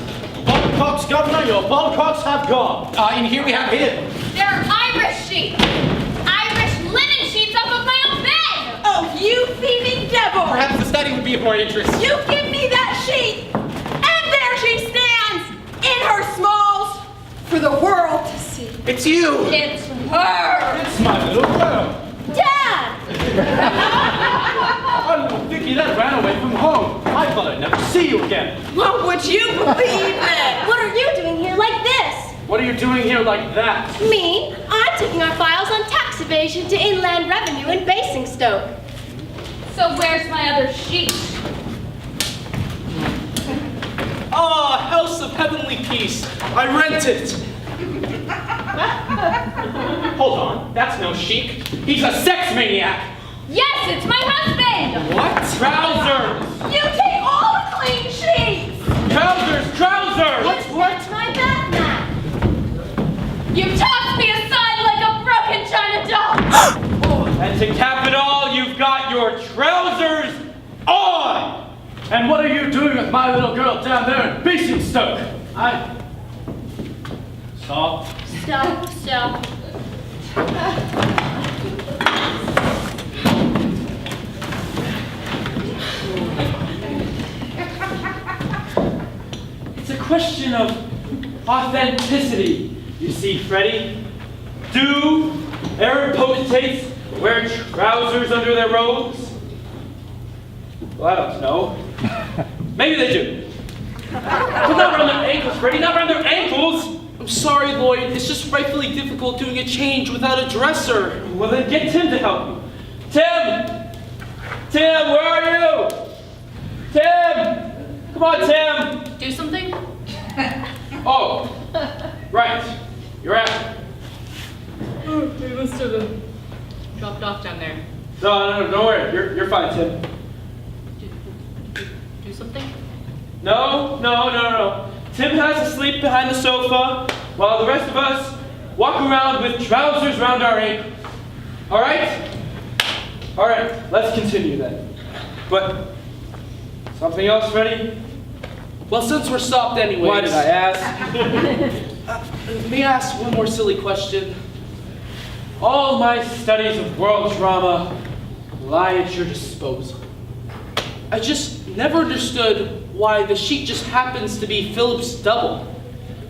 Ballcocks, Governor, your ballcocks have gone. in here we have him. They're Irish sheets. Irish linen sheets off of my own bed. Oh, you thieving devil. Perhaps the study would be of more interest. You give me that sheet, and there she stands in her smalls for the world to see. It's you! It's her. It's my little girl. Dad! Oh, Vicky, that ran away from home. I thought I'd never see you again. Well, would you believe it? What are you doing here like this? What are you doing here like that? Me? I'm taking our files on tax evasion to Inland Revenue in Basingstoke. So where's my other sheet? Ah, House of Heavenly Peace. I rent it. Hold on, that's no Sheik. He's a sex maniac. Yes, it's my husband! What? Trousers! You take all the clean sheets! Trousers! Trousers! What's my Batman? You tossed me aside like a broken china doll! And to cap it all, you've got your trousers on! And what are you doing with my little girl down there in Basingstoke? Stop. Stop. It's a question of authenticity, you see, Freddie. Do Arab potentates wear trousers under their robes? Well, I don't know. Maybe they do. But not around their ankles, Freddie, not around their ankles! I'm sorry, Lloyd. It's just frightfully difficult doing a change without a dresser. Well, then get Tim to help you. Tim! Tim, where are you? Tim! Come on, Tim! Do something? Oh, right. You're out. We must have dropped off down there. No, don't worry. You're fine, Tim. Do something? No. Tim has to sleep behind the sofa while the rest of us walk around with trousers around our ankles. All right? All right, let's continue then. But something else, Freddie? Well, since we're stopped anyways. Why did I ask? May I ask one more silly question? All my studies of world drama lie at your disposal. I just never understood why the sheik just happens to be Philip's double.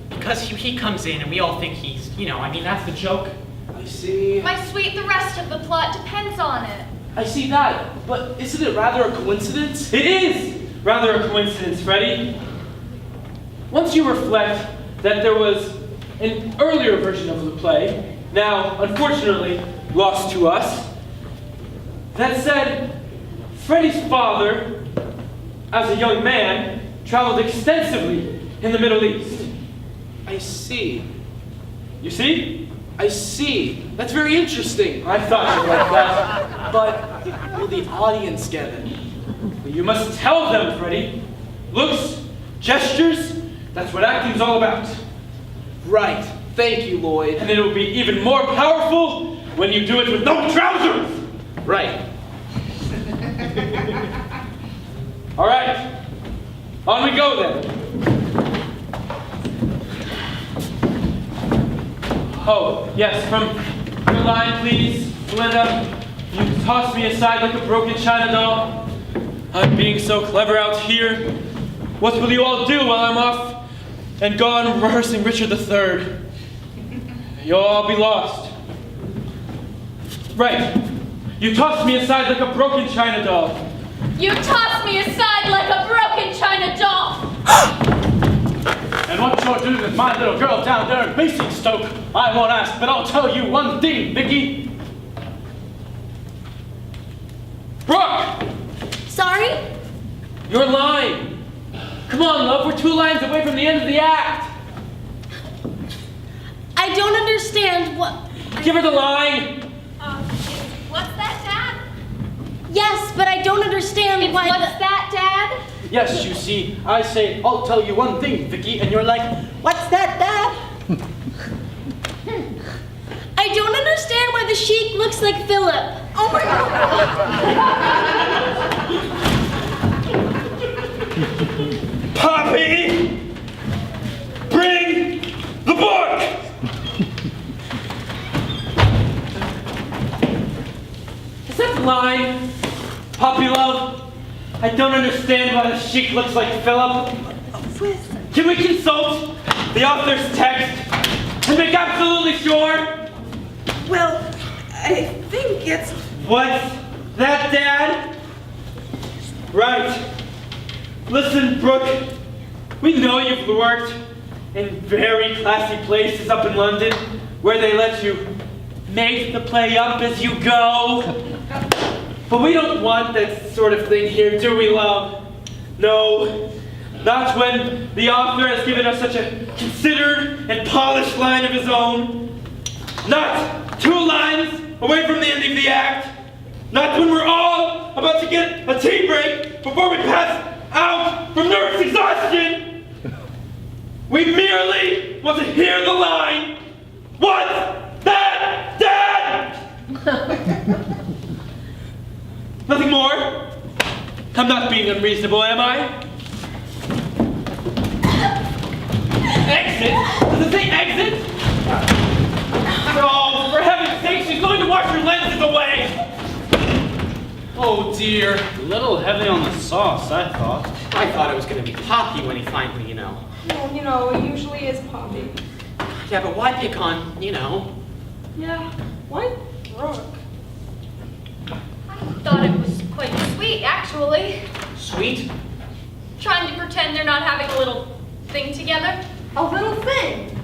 Because he comes in and we all think he's, that's the joke. I see. My sweet, the rest of the plot depends on it. I see that, but isn't it rather a coincidence? It is rather a coincidence, Freddie. Once you reflect that there was an earlier version of the play, now unfortunately lost to us, that said, Freddie's father, as a young man, traveled extensively in the Middle East. I see. You see? I see. That's very interesting. I thought you'd like that. But will the audience get it? But you must tell them, Freddie. Looks, gestures, that's what acting's all about. Right. Thank you, Lloyd. And it'll be even more powerful when you do it with no trousers! Right. All right, on we go then. Oh, yes, from your line, please, Belinda. You tossed me aside like a broken china doll. I'm being so clever out here. What will you all do while I'm off and gone rehearsing Richard III? You'll all be lost. Right, you tossed me aside like a broken china doll. You tossed me aside like a broken china doll! And what you're doing with my little girl down there in Basingstoke, I won't ask, but I'll tell you one thing, Vicky. Brooke! Sorry? Your line! Come on, love, we're 2 lines away from the end of the act! I don't understand what... Give her the line! What's that, Dad? Yes, but I don't understand why What's that, Dad? Yes, you see, I say, I'll tell you one thing, Vicky, and you're like, what's that, Dad? I don't understand why the sheik looks like Philip. Oh my God. Poppy! Bring the book! Is that the line? Poppy love? I don't understand why the sheik looks like Philip. Can we consult the author's text and make absolutely sure? Well, I think it's... What's that, Dad? Right. Listen, Brooke, we know you've worked in very classy places up in London where they let you make the play up as you go. But we don't want that sort of thing here, do we, love? No, not when the author has given us such a considered and polished line of his own. Not 2 lines away from the end of the act. Not when we're all about to get a tea break before we pass out from nervous exhaustion. We merely want to hear the line, "What's that, Dad?" Nothing more? I'm not being unreasonable, am I? Exit? Does it say exit? Oh, for heaven's sake, she's going to wash her lenses away! Oh dear. A little heavy on the sauce, I thought. I thought it was going to be Poppy when he finally, Well, it usually is Poppy. Yeah, but why pick on, Yeah. Why Brooke? I thought it was quite sweet, actually. Sweet? Trying to pretend they're not having a little thing together. A little thing.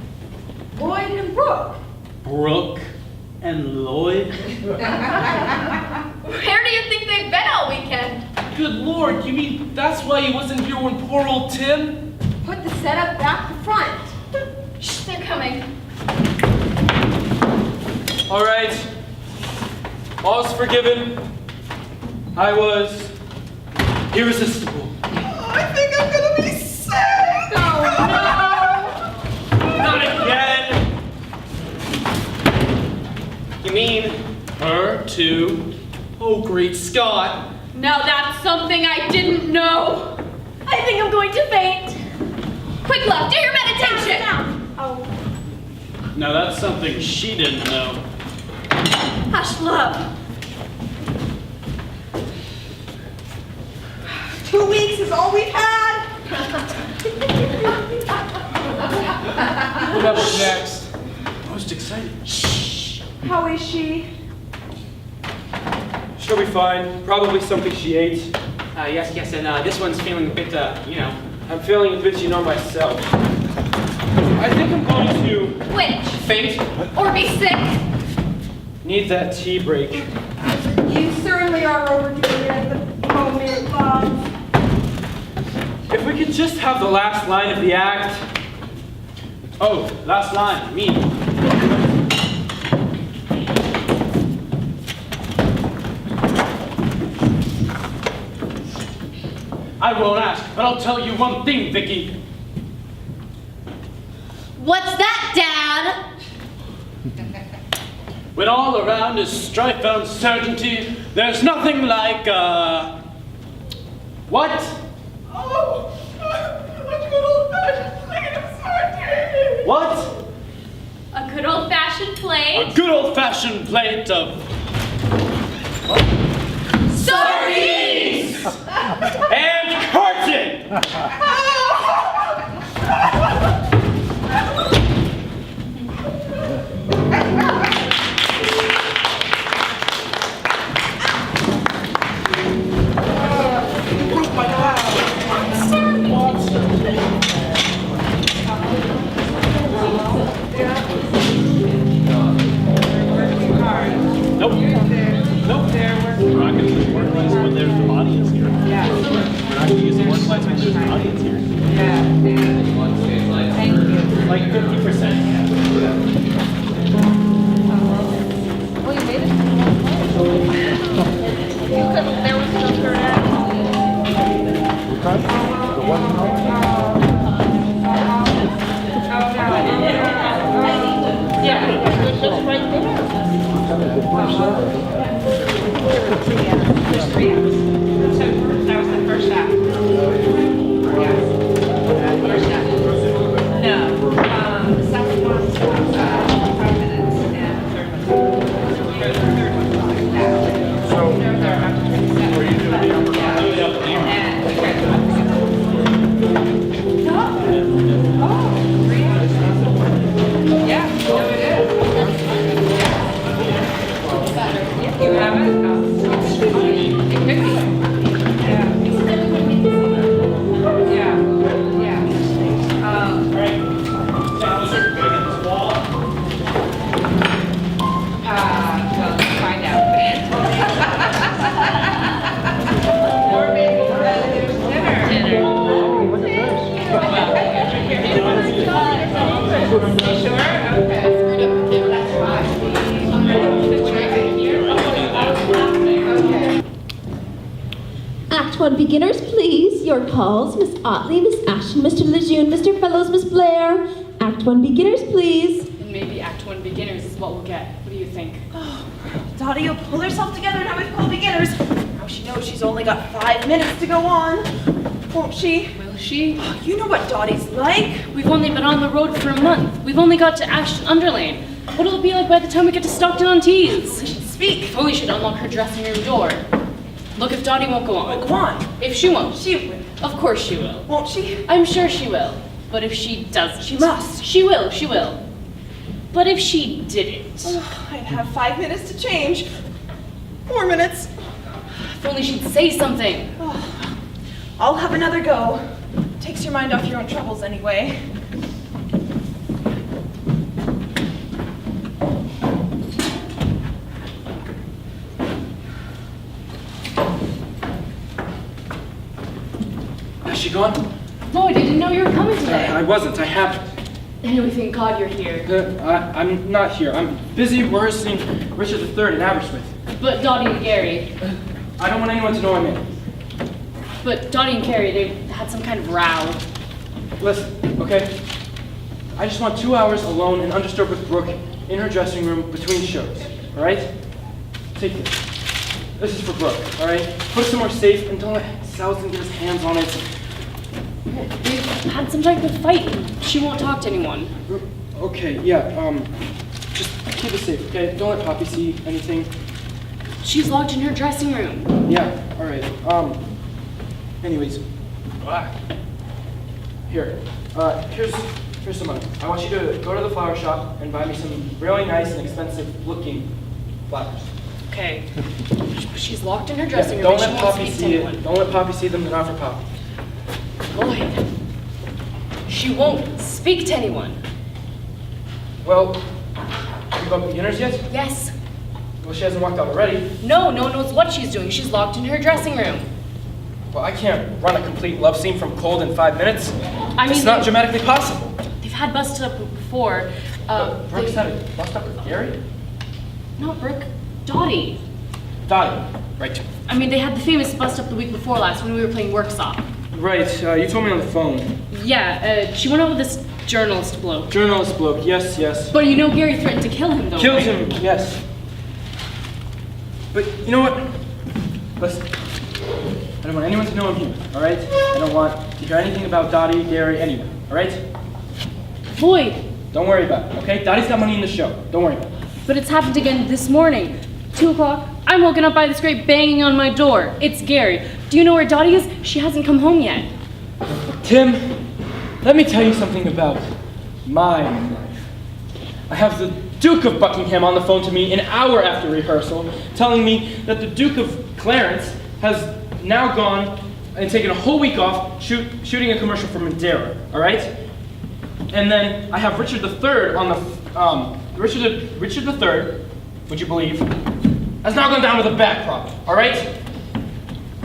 Lloyd and Brooke. Brooke and Lloyd? Where do you think they've been all weekend? Good Lord, you mean that's why he wasn't here when poor old Tim? Put the setup back to front. Shh, they're coming. All right, all's forgiven. I was irresistible. I think I'm gonna be sick. Not again! You mean Her too. Oh, great Scott. Now that's something I didn't know. I think I'm going to faint. Quick, love, do your meditation. Oh. Now that's something she didn't know. Hush, love. 2 weeks is all we've had. Whatever's next. Most exciting. How is she? She'll be fine. Probably something she ate. yes, and this one's feeling a bit, I'm feeling a bit, myself. I think I'm going to Which? faint. Or be sick? need that tea break. You certainly are overdoing it at the moment, Bob. If we could just have the last line of the act. Oh, last line, me. I won't ask, but I'll tell you one thing, Vicky. What's that, Dad? When all around is strife and uncertainty, there's nothing like, what? Oh, a good old-fashioned plate of sardines. What? A good old-fashioned A plate. good old-fashioned plate of Sardines! And curtain! Nope. Nope. We're not going to use word plays when there's an audience here. Yeah. We're not going to use word plays when there's an audience here. Like 50%. Well, you made it. You couldn't, there was no correct. Yeah, it's just right there. There's 3 acts. So that was the first act. Yes. First act. No. The second one was 5 minutes, and the third one. The third one was 5 now. So they're about to 27. Were you doing the upper body? And okay. Oh, 3 acts. Yeah, no, it is. You have it? Oh. It could be. beginners, please. Your calls, Miss Otley, Miss Ashton, Mr. Lejeune, Mr. Fellows, Miss Blair. Act 1 beginners, please. And maybe Act 1 beginners is what we'll get. What do you think? Dottie will pull herself together now with call beginners. Now she knows she's only got 5 minutes to go on. Won't she? Will she? You know what Dottie's like. We've only been on the road for a month. We've only got to Ashton Underlane. What'll it be like by the time we get to Stockton-on-Tees? We should speak. If only she'd unlock her dressing room door. Look, if Dottie won't go on. Go on. If she won't. She will. Of course she will. Won't she? I'm sure she will. But if she doesn't. She must. She will. But if she didn't. I'd have 5 minutes to change. 4 minutes. If only she'd say something. I'll have another go. Takes your mind off your own troubles anyway. Has she gone? Lloyd, I didn't know you were coming today. I wasn't. I haven't. Anyway, thank God you're here. I'm not here. I'm busy rehearsing Richard III in Aberystwyth. But Dottie and Gary. I don't want anyone to know I'm in. But Dottie and Gary, they had some kind of row. Listen, okay? I just want 2 hours alone and undisturbed with Brooke in her dressing room between shows, all right? Take this. This is for Brooke, all right? Put it somewhere safe and don't let Salzman get his hands on it. They've had some type of fight. She won't talk to anyone. Okay, yeah, just keep it safe, okay? Don't let Poppy see anything. She's locked in her dressing room. Yeah, all right. Anyways, here's some money. I want you to go to the flower shop and buy me some really nice and expensive looking flowers. Okay. She's locked in her dressing Yeah, room. don't and let she won't Poppy speak to see anyone. it. Don't let Poppy see them. They're not for Poppy. Lloyd, she won't speak to anyone. Well, have you got beginners yet? Yes. Well, she hasn't walked out already. No one knows what she's doing. She's locked in her dressing room. Well, I can't run a complete love scene from cold in 5 minutes. I mean, it's not dramatically possible. They've had busted up before. Brooke's had a bust up with Gary? Not Brooke. Dottie. Dottie. Right. I mean, they had the famous bust up the week before last when we were playing Workshop. Right. You told me on the phone. Yeah, she went out with this journalist bloke. Journalist bloke. Yes, yes. But you know Gary threatened to kill him, though. Killed right? him. Yes. But you know what? Listen. I don't want anyone to know I'm here. All right. I don't want to hear anything about Dottie, Gary, anyone. All right. Lloyd. Don't worry about it. Okay. Dottie's got money in the show. Don't worry about it. But it's happened again this morning. 2 o'clock. I'm woken up by this great banging on my door. It's Gary. Do you know where Dottie is? She hasn't come home yet. Tim, let me tell you something about my life. I have the Duke of Buckingham on the phone to me an hour after rehearsal, telling me that the Duke of Clarence has now gone and taken a whole week off shooting a commercial for Madeira, all right? And then I have Richard III on the, Richard III, would you believe, has now gone down with a back problem, all right?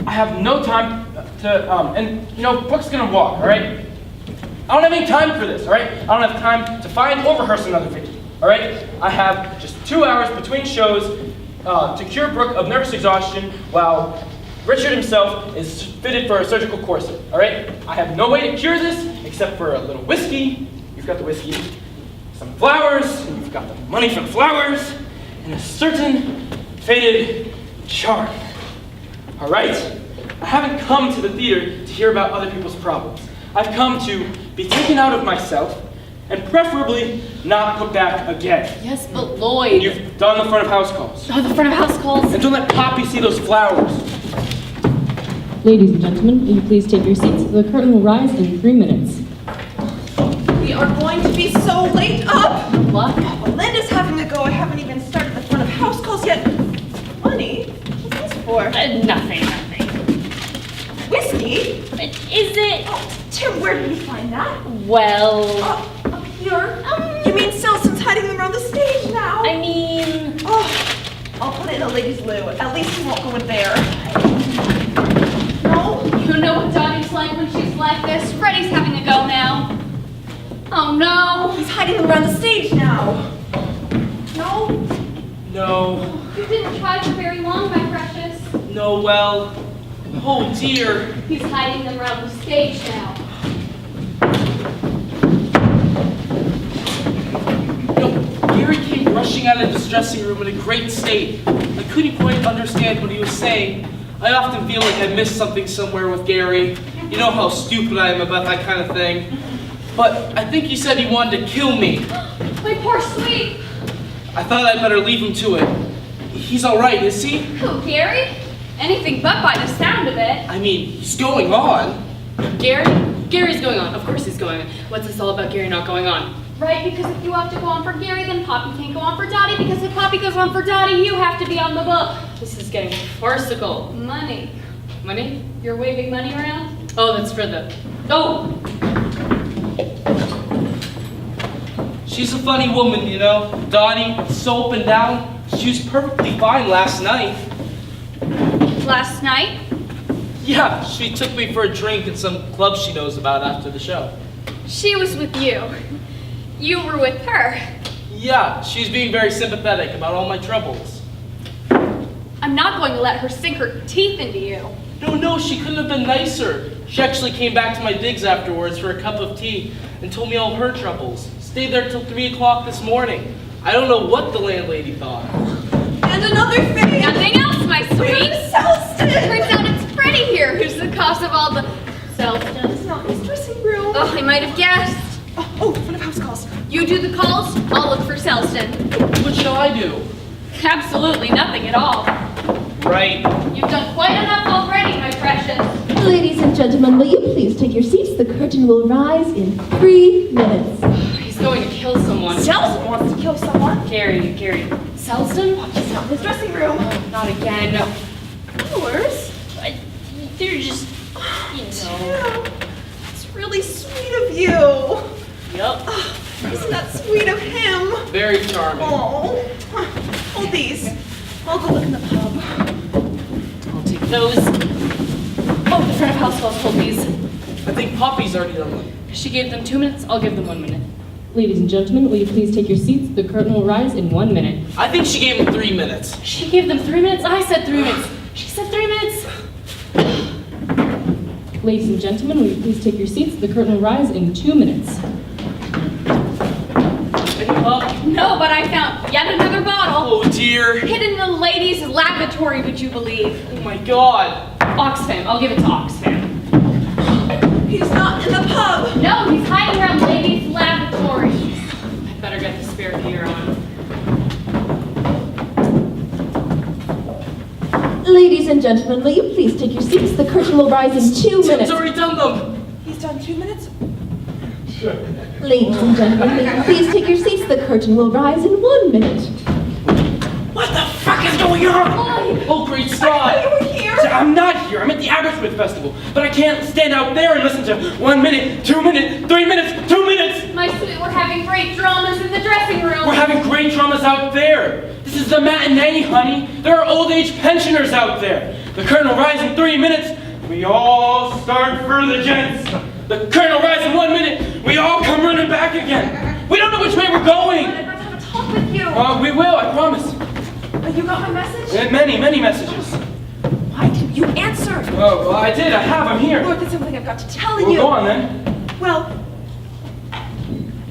I have no time to, and you know, Brooke's gonna walk, all right? I don't have any time for this, all right? I don't have time to find or rehearse another Vicky, all right? I have just 2 hours between shows to cure Brooke of nervous exhaustion while Richard himself is fitted for a surgical corset, all right? I have no way to cure this except for a little whiskey. You've got the whiskey. Some flowers, and you've got the money for the flowers, and a certain faded charm. All right? I haven't come to the theater to hear about other people's problems. I've come to be taken out of myself and preferably not put back again. Yes, but Lloyd. You've done the front of house calls. Oh, the front of house calls. And don't let Poppy see those flowers. Ladies and gentlemen, will you please take your seats? The curtain will rise in 3 minutes. We are going to be so late up. What? Linda's having to go. I haven't even started the front of house calls yet. Money? What's this for? Nothing. Whiskey? Is it? Oh, Tim, where did you find that? Well, Up here? You mean Selson's hiding them around the stage now? I mean, Oh, I'll put it in the ladies' loo. At least he won't go in there. No? you know what Dottie's like when she's like this. Freddie's having to go now. Oh no. He's hiding them around the stage now. No? No. You didn't try for very long, my precious. No, well, Oh dear. He's hiding them around the stage now. Gary came rushing out of his dressing room in a great state. I couldn't quite understand what he was saying. I often feel like I missed something somewhere with Gary. You know how stupid I am about that kind of thing. But I think he said he wanted to kill me. My poor sweet. I thought I'd better leave him to it. He's all right, is he? Who, Gary? Anything but by the sound of it. I mean, he's going on. Gary? Gary's going on. Of course he's going on. What's this all about Gary not going on? Right, because if you have to go on for Gary, then Poppy can't go on for Dottie, because if Poppy goes on for Dottie, you have to be on the book. This is getting farcical. Money. Money? You're waving money around? Oh, that's for the... Oh! She's a funny woman, you know. Dottie, so up and down. She was perfectly fine last night. Last night? Yeah, she took me for a drink in some club she knows about after the show. She was with you. You were with her. Yeah, she's being very sympathetic about all my troubles. I'm not going to let her sink her teeth into you. No, she couldn't have been nicer. She actually came back to my digs afterwards for a cup of tea and told me all her troubles. Stayed there till 3 o'clock this morning. I don't know what the landlady thought. And another thing. Nothing else, my sweet. Selston. Turns out it's Freddie here who's the cause of all the Selston. It's not his dressing room. Oh, I might have guessed. Oh, front of house calls. You do the calls, I'll look for Selston. What shall I do? Absolutely nothing at all. Right. You've done quite enough already, my precious. Ladies and gentlemen, will you please take your seats? The curtain will rise in 3 minutes. He's going to kill someone. Selston wants to kill someone. Gary. Selston? It's not his dressing room. Not again. Yours? They're just... Tim, it's really sweet of you. Yep. Isn't that sweet of him? Very charming. Oh, hold these. I'll go look in the pub. I'll take those. Oh, the front of house calls told these. I think Poppy's already done one. She gave them 2 minutes, I'll give them 1 minute. Ladies and gentlemen, will you please take your seats? The curtain will rise in 1 minute. I think she gave him 3 minutes. She gave them 3 minutes, I said 3 minutes. She said 3 minutes. Ladies and gentlemen, will you please take your seats? The curtain will rise in 2 minutes. No, but I found yet another bottle. Oh dear. Hidden in the ladies' lavatory, would you believe? Oh my god. Oxfam, I'll give it to Oxfam. He's not in the pub. No, he's hiding around ladies' lavatories. I better get the spare gear on. Ladies and gentlemen, will you please take your seats? The curtain will rise in 2 Tim's minutes. already done them. He's done 2 minutes. Ladies and gentlemen, will you please take your seats? The curtain will rise in 1 minute. What the fuck is going on? Oh, great Scott. You were here. I'm not here. I'm at the Aberystwyth Festival. But I can't stand out there and listen to 1 minute, 2 minutes, 3 minutes, 2 minutes. My sweet, we're having great dramas in the dressing room. We're having great dramas out there. This is the matinee, honey. There are old age pensioners out there. The curtain will rise in 3 minutes. We all start for the gents. The curtain will rise in 1 minute. We all come running back again. We don't know which way we're going. I'd like to have a talk with you. We will, I promise. You got my message? And many, many messages. Why didn't you answer? Oh, well, I did. I have. I'm here. Lord, there's something I've got to tell Well, you. go on then. Well,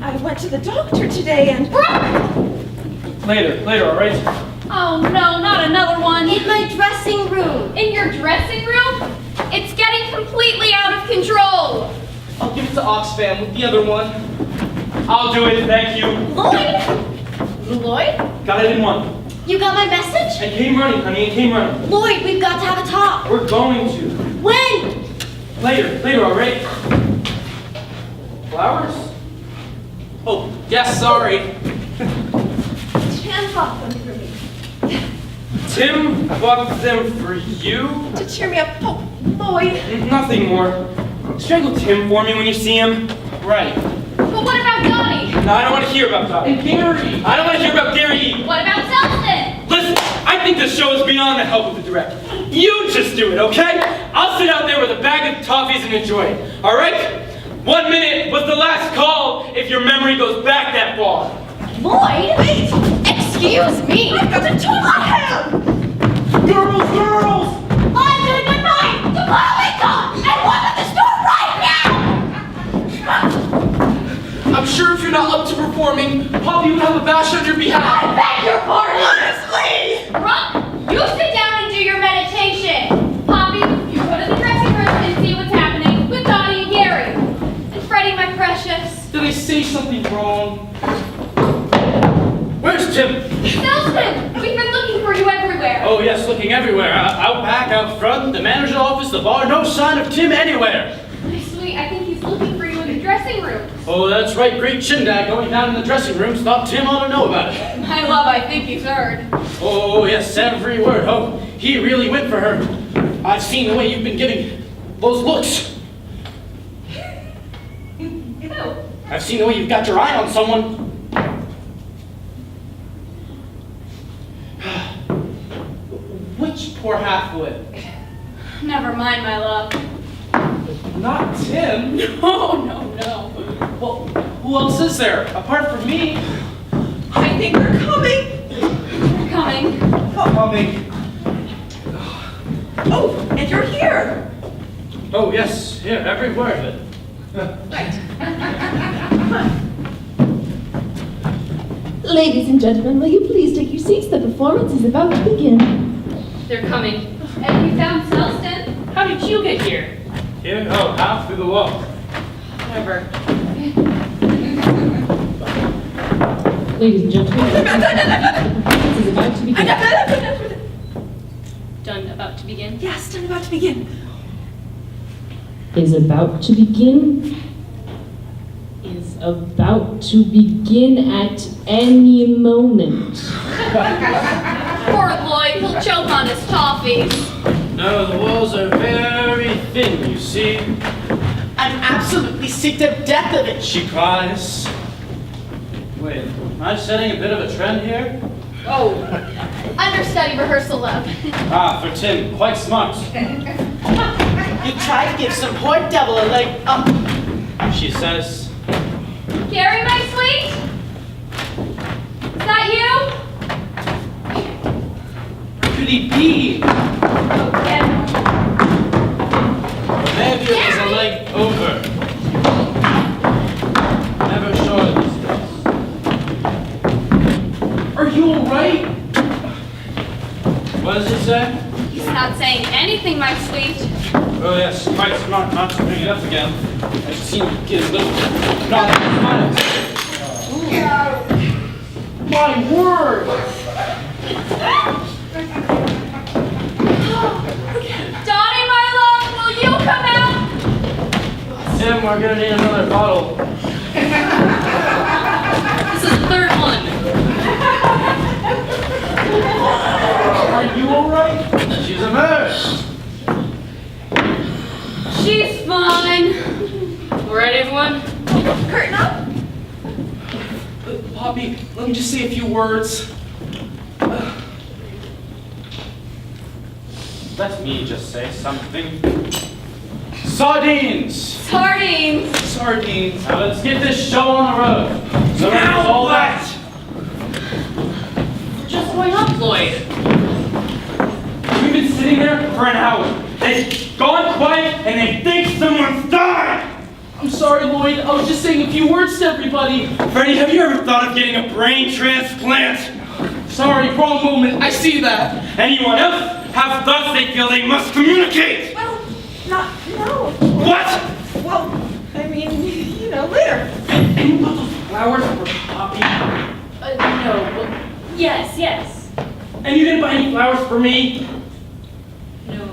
I went to the doctor today and... Later, all right? Oh no, not another one. In my dressing room. In your dressing room? It's getting completely out of control. I'll give it to Oxfam with the other one. I'll do it. Thank you. Lloyd? Lloyd? Got it in one. You got my message? And came running, honey. And came running. Lloyd, we've got to have a talk. We're going to. When? Later, all right? Flowers? Oh, yes, sorry. Tim bought them for me. Tim bought them for you? To cheer me up. Oh, Lloyd. Nothing more. Strangle Tim for me when you see him. Right. But what about Dottie? No, I don't want to hear about Dottie. And Gary. I don't want to hear about Gary either. What about Selston? Listen, I think this show is beyond the help of the director. You just do it, okay? I'll sit out there with a bag of toffees and enjoy it, all right? 1 minute was the last call if your memory goes back that far. Lloyd? Wait! Excuse me! I've got to talk to him. Girls! I'm doing goodbye! Chloe gone! And walk out the store right now! I'm sure if you're not up to performing, Poppy would have a bash on your behalf. I beg your pardon! Honestly! Rump, you sit down and do your meditation. Poppy, you go to the dressing room and see what's happening with Dottie and Gary. And Freddie, my precious. Did I say something wrong? Where's Tim? Selston, we've been looking for you everywhere. Oh, yes, looking everywhere. Out back, out front, the manager's office, the bar, no sign of Tim anywhere. My sweet, I think he's looking for you in the dressing room. Oh, that's right, great shindig going down in the dressing rooms. Thought Tim ought to know about it. My love, I think he's heard. Oh, yes, every word. Oh, he really went for her. I've seen the way you've been giving those looks. Who? I've seen the way you've got your eye on someone. Which poor half-wit? Never mind, my love. Not Tim. No. Well, who else is there, apart from me? I think they're coming. You're coming. Coming. Oh, and you're here. Oh, yes, here, every word of it. Ladies and gentlemen, will you please take your seats? The performance is about to begin. They're coming. And you found Selston? How did you get here? Here? Oh, half through the wall. Whatever. Ladies and gentlemen, the performance is about to begin. Done. About to begin. Yes, I'm about to begin. Is about to begin. Is about to begin at any moment. Poor Lloyd, he'll choke on his toffees. No, the walls are very thin, you see. I'm absolutely sick to death of it, she cries. Wait, am I setting a bit of a trend here? Oh, understudy rehearsal, love. Ah, for Tim, quite smart. You try to give some poor devil a leg up. She says, Gary, my sweet? Is that you? Where could he be? Oh, yeah. maybe it was a leg over. Never sure these days. Are you alright? What does it say? He's not saying anything, my sweet. Oh yes, quite smart not to bring it up again. I've seen you get a little knock in the My word! Donnie, my love, will you come out? Tim, we're gonna need another bottle. This is the third one. Are you alright? She's emerged. She's fine. All right, everyone? Curtain up. Poppy, let me just say a few words. Let me just say something. Sardines! Sardines. Sardines. Now let's get this show on the road. So Now all what? that. We're just going up, Lloyd. We've been sitting there for an hour. They've gone quiet and they think someone's died! I'm sorry, Lloyd. I was just saying a few words to everybody. Freddie, have you ever thought of getting a brain transplant? Sorry, wrong moment. I see that. Anyone else have thoughts they feel they must communicate? Well, no. What? Well, I mean, later. Any of those flowers for Poppy? No. Well, yes. And you didn't buy any flowers for me? No.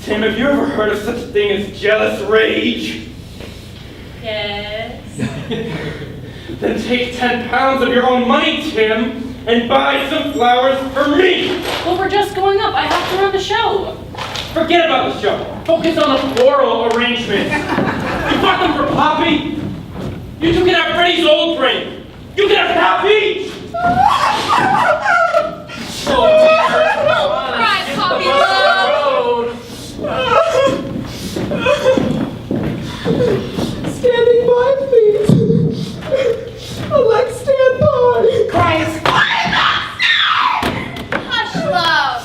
Tim, have you ever heard of such a thing as jealous rage? Yes. Then take 10 pounds of your own money, Tim, and buy some flowers for me! Well, we're just going up. I have to run the show. Forget about the show. Focus on the floral arrangement. You bought them for Poppy? You two can have Freddie's old brain. You can have half each! Oh, dear. Don't cry, Poppy, love. Standing by, please. Alex, stand by. Cries. Hush, love.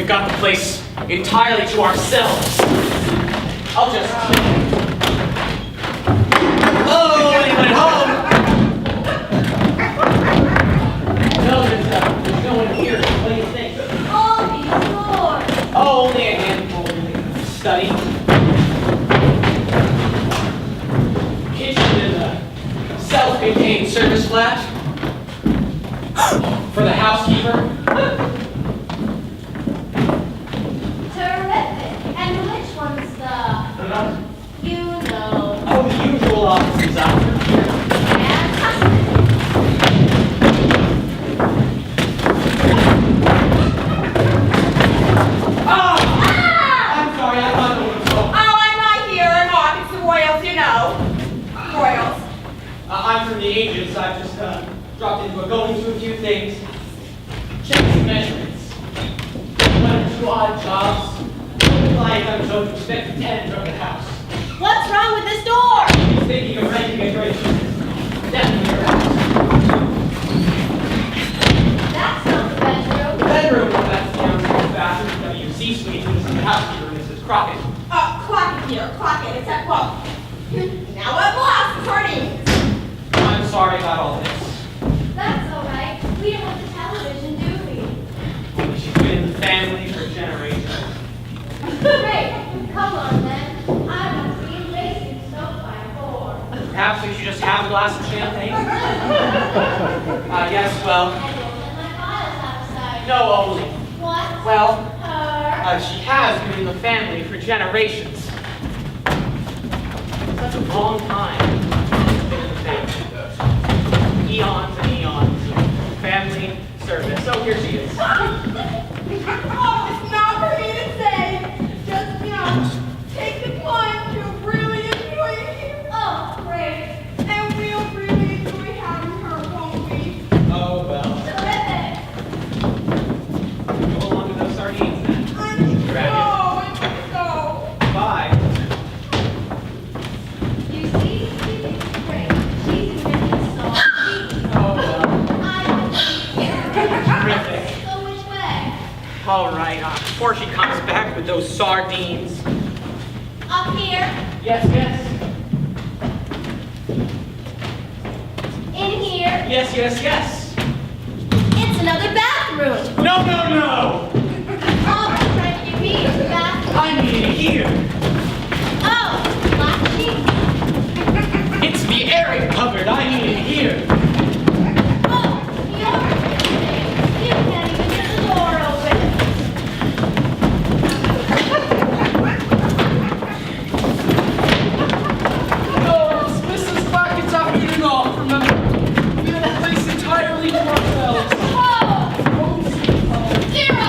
got the place entirely to ourselves. I'll just... Hello, anyone at home? No, there's no one here. What do you think? All these doors. Oh, only a handful in the study. Kitchen and a self-contained service flat. For the housekeeper. Terrific. And which one's the... You know. Oh, the usual offices out here. Fantastic. I'm sorry, I thought it was home. Oh, I'm not here. I'm off. It's the Royals, you know. Royals. I'm from the agents. I've just dropped in. We're going through a few things. Check some measurements. One or two odd jobs. The client I'm told to expect a tenant from the house. What's wrong with this door? He's thinking of renting a great definitely your house. That's not the bedroom. The bedroom, that's the downstairs bathroom, WC suite, and this is the housekeeper, Mrs. Crockett. Clock it here. Clock it. It's at 12. Now at last, sardines. I'm sorry about all this. That's all right. We don't have the television, do we? She's been in the family for generations. Great. Come on, then. I want to be racing soap by 4. Perhaps we should just have a glass of champagne? Yes, well, I don't let my files outside. no, only. What? Well, Her. she has been in the family for generations. Such a long time. She's been in the family. Eons and eons of family service. So here she is. Oh, it's not for me to say. Just, take the plunge. You'll really enjoy it here. Oh, great. And we'll really enjoy having her, won't we? Oh, well. Terrific. Go along with those sardines then. I know. Bye. You see, it's great. She's invented salt. Oh, well. I will be here. Terrific. So which way? All right, before she comes back with those sardines. Up here. Yes, yes. In here. Yes, yes, yes. It's another bathroom. No, no, no! Oh, trying to get me to the bathroom. I need it here. Oh, black sheets. It's the area cupboard. I need it here. Oh, you're you can't even get the door open. No, it's Mrs. Blackett's afternoon off, remember? We have a place entirely to ourselves. Oh, zero.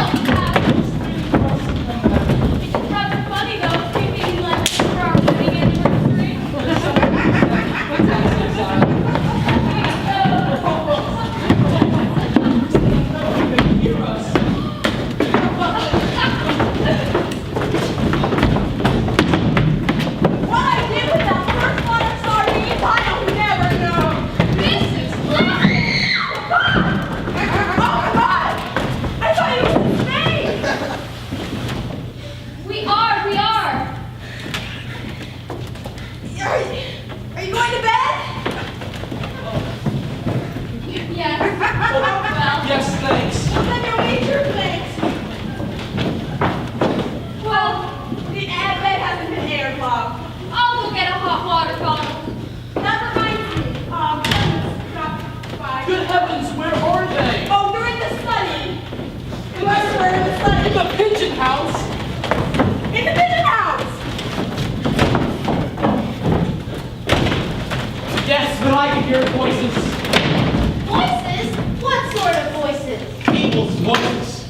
It's rather funny though, creeping like for our wedding anniversary. What I did with that first lot of sardines, I'll never know. Mrs. Blackett. Oh, God! I thought it was his name. We are. Are you going to bed? Yes. Well, Yes, thanks. Well, then you'll need your things. well, The bed hasn't been aired, love. I'll go get a hot water bottle. That reminds me, dropped by. Good heavens, where are they? Oh, they're in the study. Unless we're in the study. In the pigeon house? In the pigeon house. Yes, but I can hear voices. Voices? What sort of voices? People's voices.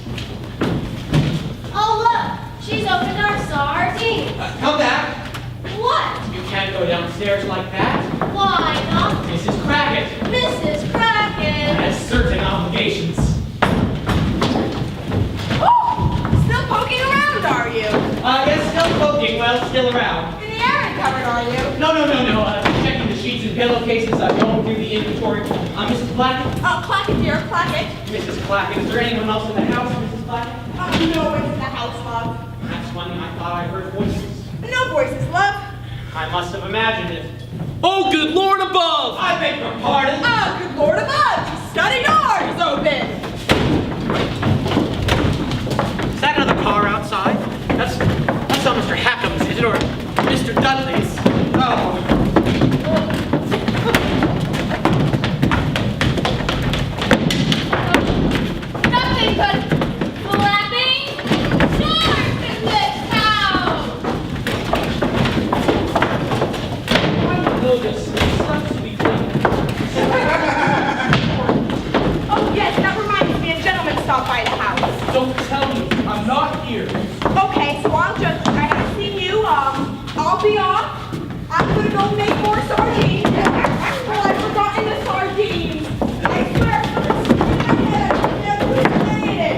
Oh, look, she's opened our sardines. Come back. What? You can't go downstairs like that. Why not? Mrs. Crackett Mrs. Kraken. has certain obligations. Oh, still poking around, are you? Yes, still poking. Well, still around. In the airing cupboard, are you? No. Checking the sheets and pillowcases. Going through the inventory. Mrs. Blackett. Oh, Clackett, dear, Clackett. Mrs. Clackett. Is there anyone else in the house, Mrs. Clackett? No one's in the house, love. That's funny, I thought I heard voices. No voices, love. I must have imagined it. Oh, good Lord above! I beg your pardon. Oh, good Lord above! Study door is open! Is that another car outside? That's not Mr. Hackham's, is it? Or Mr. Dudley's? Oh. Nothing but flapping doors in this house. I know this. It sucks to be clean. Oh, yes, that reminds me, a gentleman stopped by the house. Don't tell me. I'm not here. Okay, so I haven't seen you. I'll be off. I'm gonna go make more sardines. Well, I've forgotten the sardines. I swear, for the screen of my head, I've never made it.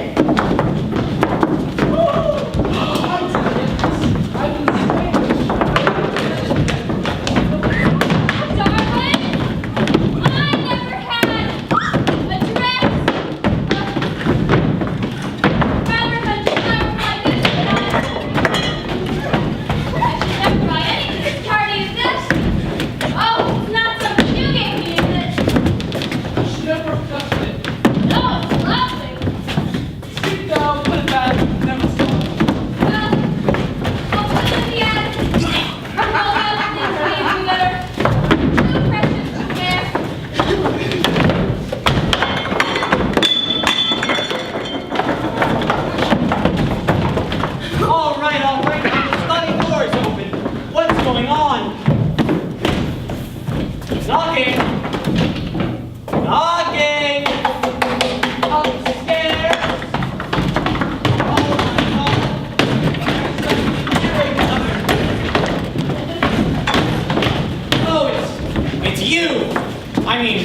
Darling, I never had a dress. Rather than flowers like this, but I should never buy anything as tardy as this. Oh, it's not something you gave me, is it? You should never have touched it. No, it's lovely. Sit down, put it back, never saw it. Well, I'll put it in the attic. All those things leave you that are too precious to spare. All right, now the study door is open. What's going on? Knocking. Knocking. Upstairs. Oh, it's you. I mean,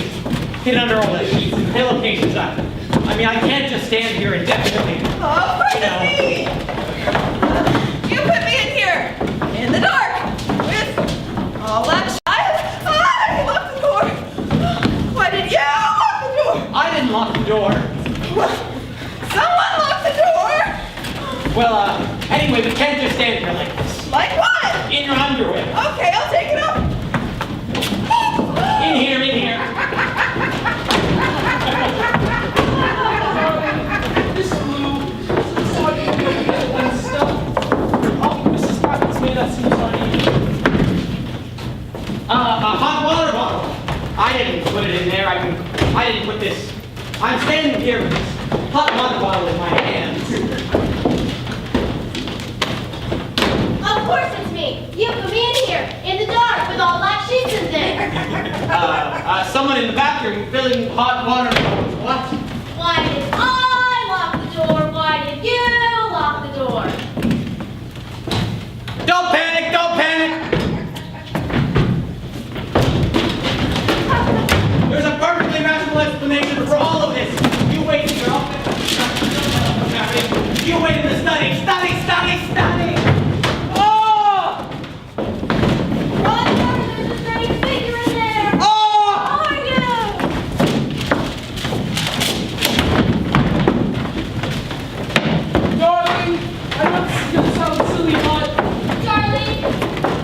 hid under all the sheets and pillowcases. I mean, I can't just stand here indefinitely. Oh, You know. me! You put me in here, in the dark, with all that I locked the door. Why did you lock the door? I didn't lock the door. Someone locked the door. Well, anyway, we can't just stand here like this. Like what? In your underwear. Okay, I'll take it up. In here, in here. This glue, sardine, and stuff. Oh, Mrs. Patton's made us some sardines. A hot water bottle. I didn't put it in there. I didn't put this. I'm standing here with this hot water bottle in my hands. Of course it's me. You put me in here, in the dark, with all black sheets in there. Someone in the bathroom filling hot water bottles. What? Why did I lock the door? Why did you lock the door? Don't panic! Don't panic! There's a perfectly rational explanation for all of this. You wait, girl. You wait in the study. Study, study, study. Oh! Run, there's a strange figure in there. Oh! Are you? Darling, I know this is gonna sound silly, but Darling,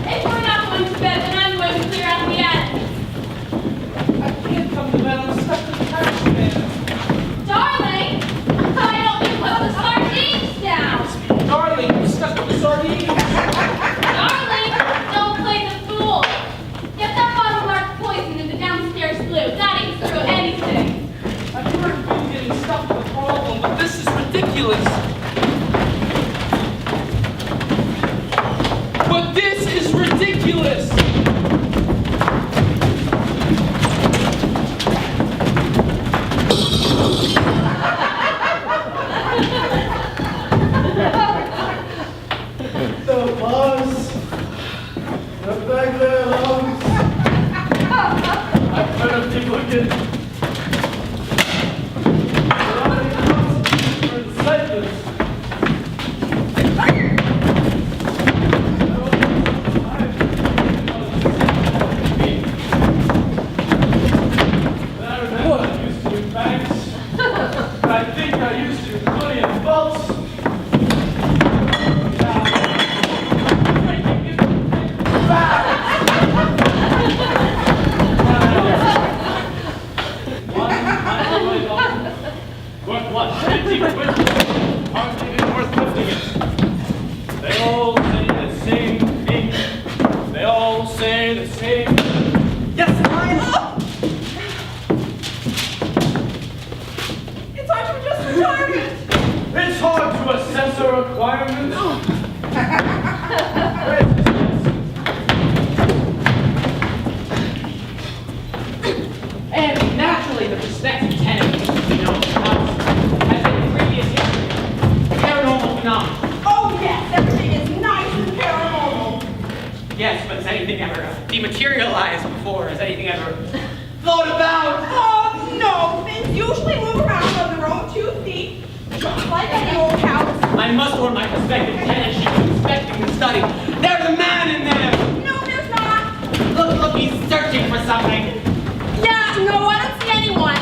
if we're not going to bed, then I'm going to clear out the attic. I can't come to bed. I'm stuck in the trash can. Darling, I don't you put the sardines down. Darling, I'm stuck with the sardines. Darling, don't play the fool. Get that bottle marked poison in the downstairs blue. That ain't through anything. I've heard of you getting stuck with a problem, but this is ridiculous. But this is ridiculous. The bugs. The back there, lungs. I've heard of people get running for cyclists. what? Empty wisdom. Hardly even worth lifting it. They all say the same thing. They all say the same thing. Yes, mine. It's hard to adjust retirement. It's hard to assess a requirement. And naturally, the prospective tenant needs to know the house has a previous history. Paranormal phenomena. Oh yes, everything is nice and paranormal. Yes, but has anything ever dematerialized before? Has anything ever float about? Oh no, things usually move around on their own 2 feet, just like any old house. I must warn my prospective tenant she's inspecting the study. There's a man in there! No, there's not. Look, he's searching for something. Yeah, no, I don't see anyone.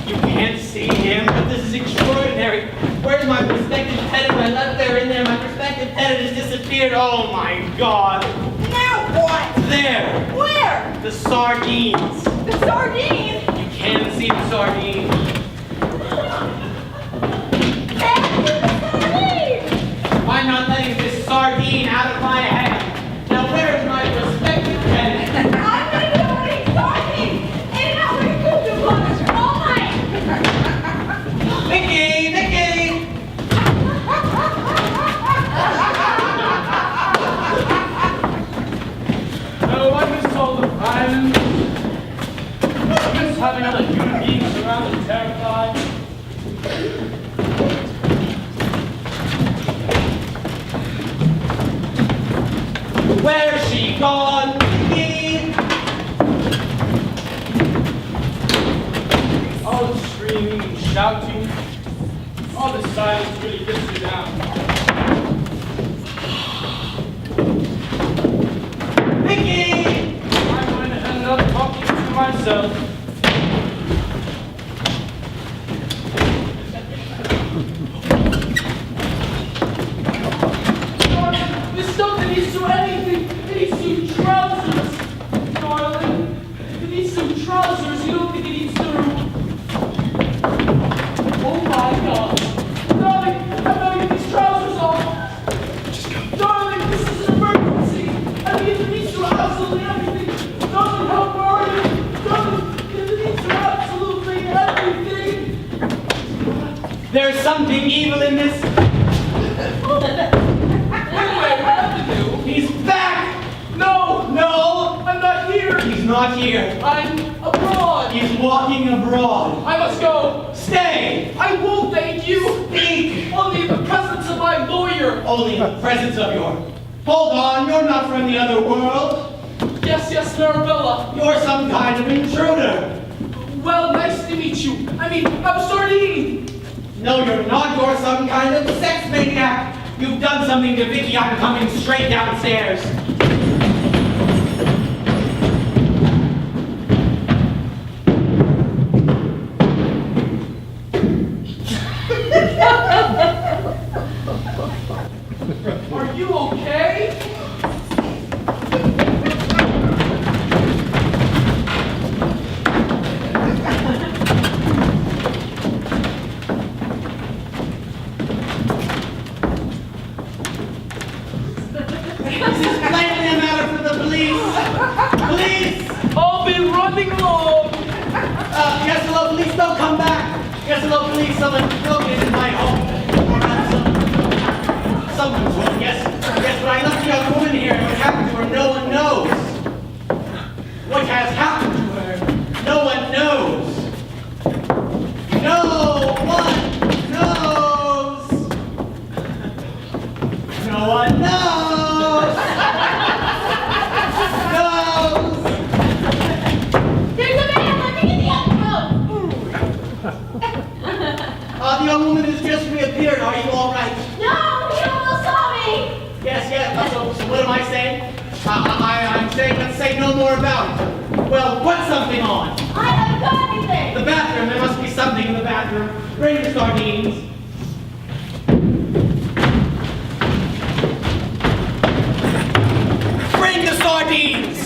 You can't see him, but this is extraordinary. Where's my prospective tenant? I left there in there. My prospective tenant has disappeared. Oh my God. Now what? There. Where? The sardines. The sardine? You can see the sardines. Hey, the sardine! I'm not letting this sardine out of my hand. Now where's my prospective tenant? I'm gonna go and eat sardine! And now we're going to lunch all night! Vicky! No, I miss all the violence. I miss having other human beings around and terrified. Where's she gone, Vicky? All the screaming and shouting, all the silence really gets you down. Vicky! I'm going to end up talking to myself. This stuff that needs to anything. It needs to trousers. Darling, it needs to trousers. You don't think it needs to... Oh my God. Darling, I'm gonna get these trousers off. Darling, this is an emergency. I mean, it needs to absolutely everything. Darling, how far are you? Darling, it needs to absolutely everything. There's something evil in this. He's back! No, I'm not here. He's not here. I'm abroad. He's walking abroad. I must go. Stay! I won't thank you. Speak! Only in the presence of my lawyer. Only in the presence of your... Hold on, you're not from the other world. Yes, Marabella. You're some kind of intruder. Well, nice to meet you. I mean, I'm Sardine. No, you're not. You're some kind of sex maniac. You've done something to Vicky. I'm coming straight downstairs. Are you okay? This is plainly a matter for the police. Police! I'll be running along. Yes, hello, police, don't come back. Yes, hello, police, someone broke into my home. Or not someone's home, yes. Yes, but I left a young woman here. What happened to her, no one knows. What has happened to her, no one knows. No one knows. No one knows. Knows. There's a man living in the other room. The young woman has just reappeared. Are you all right? No, he almost saw me. Yes. So what am I saying? I'm saying let's say no more about it. Well, put something on. I haven't got anything. The bathroom. There must be something in the bathroom. Bring the sardines. Bring the sardines.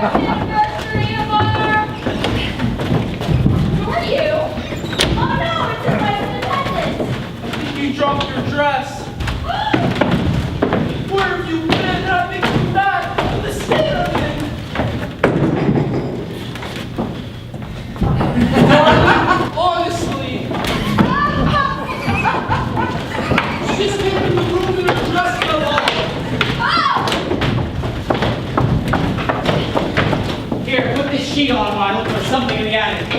anniversary of our... Who are you? Oh no, it's a vice independent. You dropped your dress. Where have you been? I think you back. The state of it. Honestly. She's came in the room in her dress alone. Here, put this sheet on while I look for something in the attic.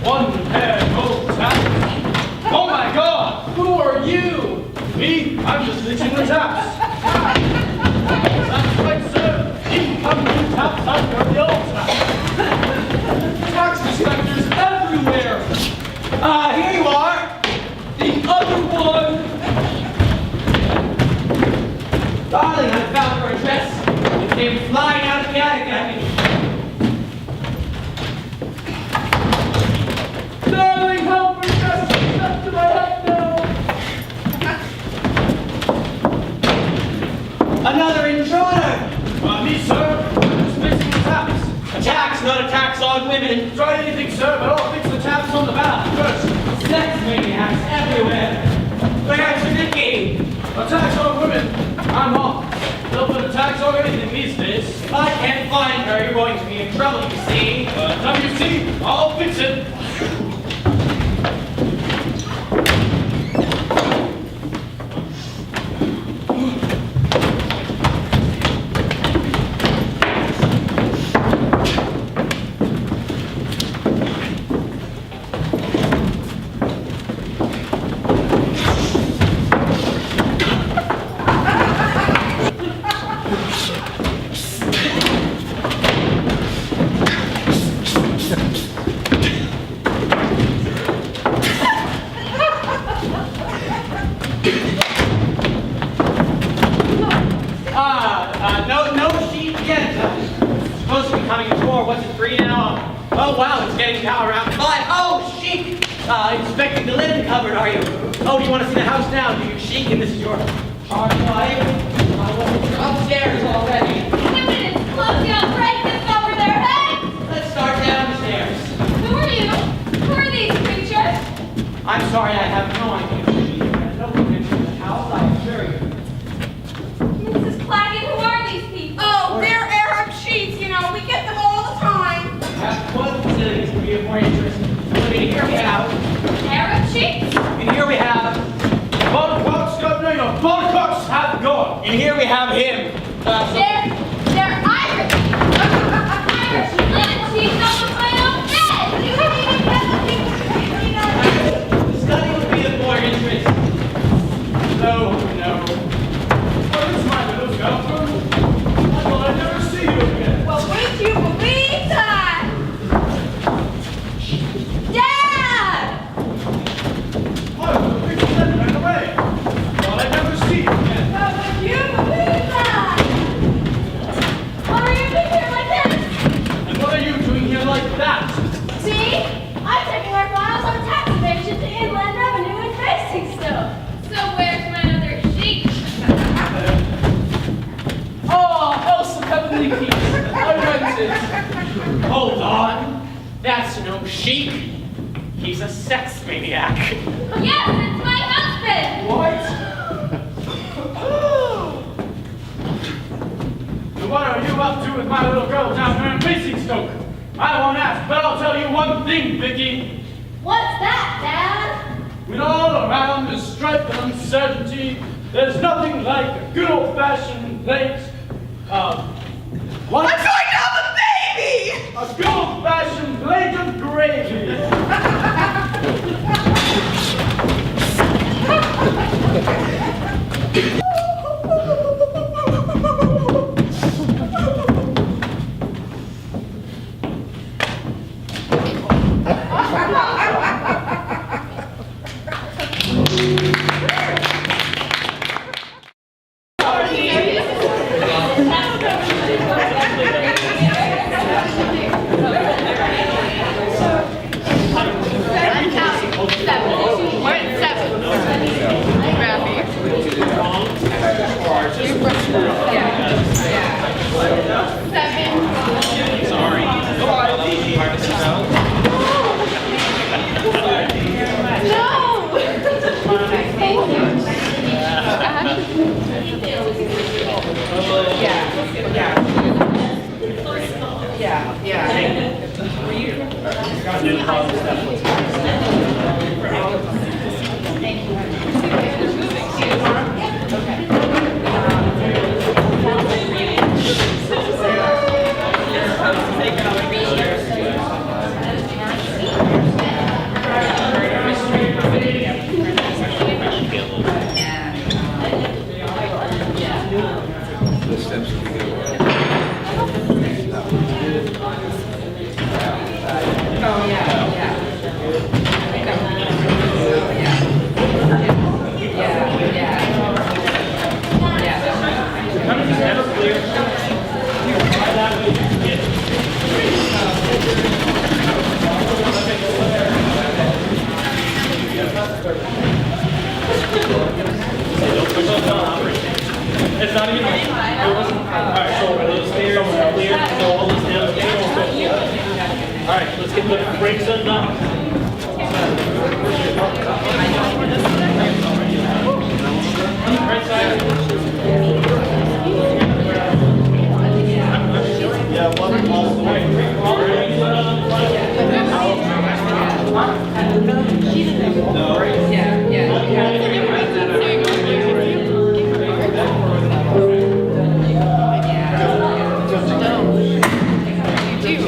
One pair of gold taps. Oh my God! Who are you? Me? I'm just fixing the taps. That's right, sir. Incoming taps after the old taps. Tax inspectors everywhere. Here you are. The other one. Darling, I found your address. It came flying out of the attic at me. Darling, help me just stuck to my head now. Another intruder. Me, sir. I'm just fixing the taps. A tax, not a tax on women. Try anything, sir, but I'll fix the taps on the bath first. Sex maniacs everywhere. Where's Vicky? A tax on women. I'm off. They'll put a tax on anything these days. If I can't find her, you're going to be in trouble, you see. WC, I'll fix it. No sheet yet. Supposed to be coming at 4. What's it, 3 now? Oh, wow, it's getting now around 5. Oh, chic! Inspecting the linen cupboard, are you? Oh, do you want to see the house now? Do you, chic? And this is your hard life? You're upstairs already. Women, close y'all, break this over their heads! Let's start downstairs. Who are you? Who are these creatures? I'm sorry, I have no idea. Nobody mentioned the house, I assure you. Mrs. Claggett, who are these people? Oh, they're Arab sheets, you know, we get them all the time. Perhaps one facilities would be of more interest. But here we have, Arab sheets? and here we have, Buttercups, Governor, your buttercups have gone. and here we have him. They're Irish. Irish linen sheets on my own bed. The study would be of more interest. No. Where's my little girlfriend? I thought I'd never see you again. Well, wouldn't you believe that? Dad! What? The big man ran away. I thought I'd never see you again. Well, would you believe that? What are you doing here like this? And what are you doing here like that? See? I'm taking our files on tax evasion to Inland Revenue and Basingstoke. So where's my other sheet? Oh, Elsa Heavenly Peace. I rent it. Hold on. That's no chic. He's a sex maniac. Yes, it's my husband. What? And what are you up to with my little girl down there in Basingstoke? I won't ask, but I'll tell you one thing, Vicky. What's that, Dad? When all around is strife and uncertainty, there's nothing like a good old-fashioned plate of... What? I'm going to have a baby! A good old-fashioned plate of gravy. It's not even like, alright, so those stairs are clear, so all those downstairs are clear. Alright, let's get the brakes undone. Right side. Yeah, one all the way.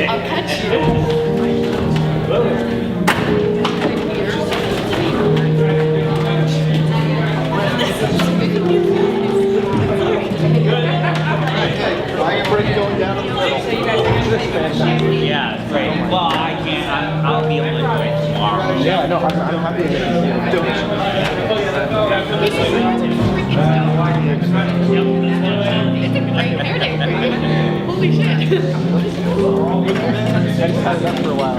I'll catch you. Yeah, great. Well, I can't. I'll be able to do it tomorrow. Yeah, no, I'm happy to do It's a great hair day for you. Holy shit. I just had that for a while.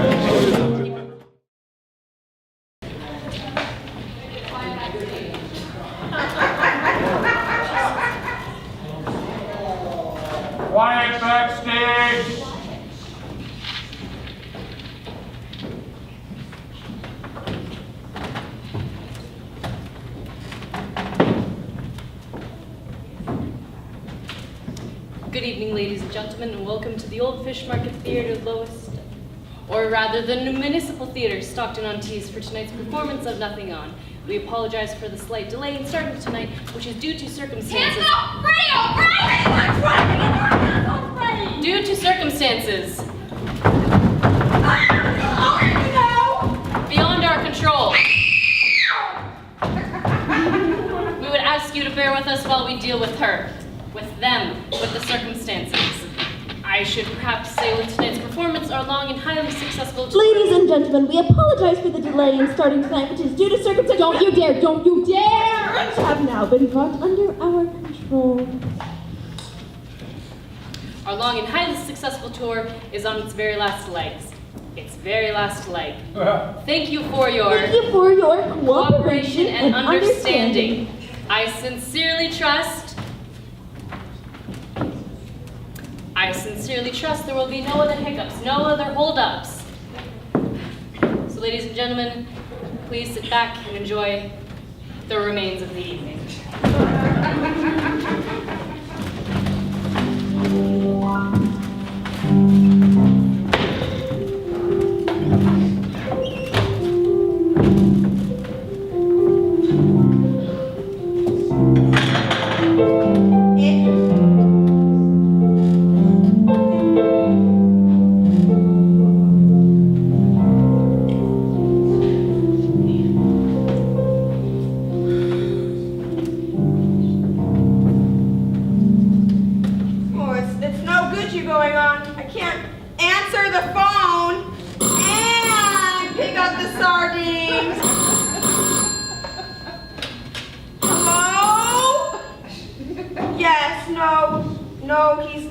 Quiet backstage! Good evening, ladies and gentlemen, and welcome to the Old Fish Market Theater, Lowest, or rather the Municipal Theater, Stockton-on-Tees, for tonight's performance of Nothing On. We apologize for the slight delay in starting tonight, which is due to circumstances. Hands up! Ready, O'Reilly! What's running in your hands already? Due to circumstances beyond our control. We would ask you to bear with us while we deal with her, with them, with the circumstances. I should perhaps say with tonight's performance, our long and highly successful... Ladies and gentlemen, we apologize for the delay in starting tonight, which is due to circumstances... Don't you dare! Don't you dare! ...which have now been brought under our control. Our long and highly successful tour is on its very last legs. Its very last leg. Thank you for your... Thank you for your cooperation and understanding. I sincerely trust there will be no other hiccups, no other holdups. So ladies and gentlemen, please sit back and enjoy the remains of the evening.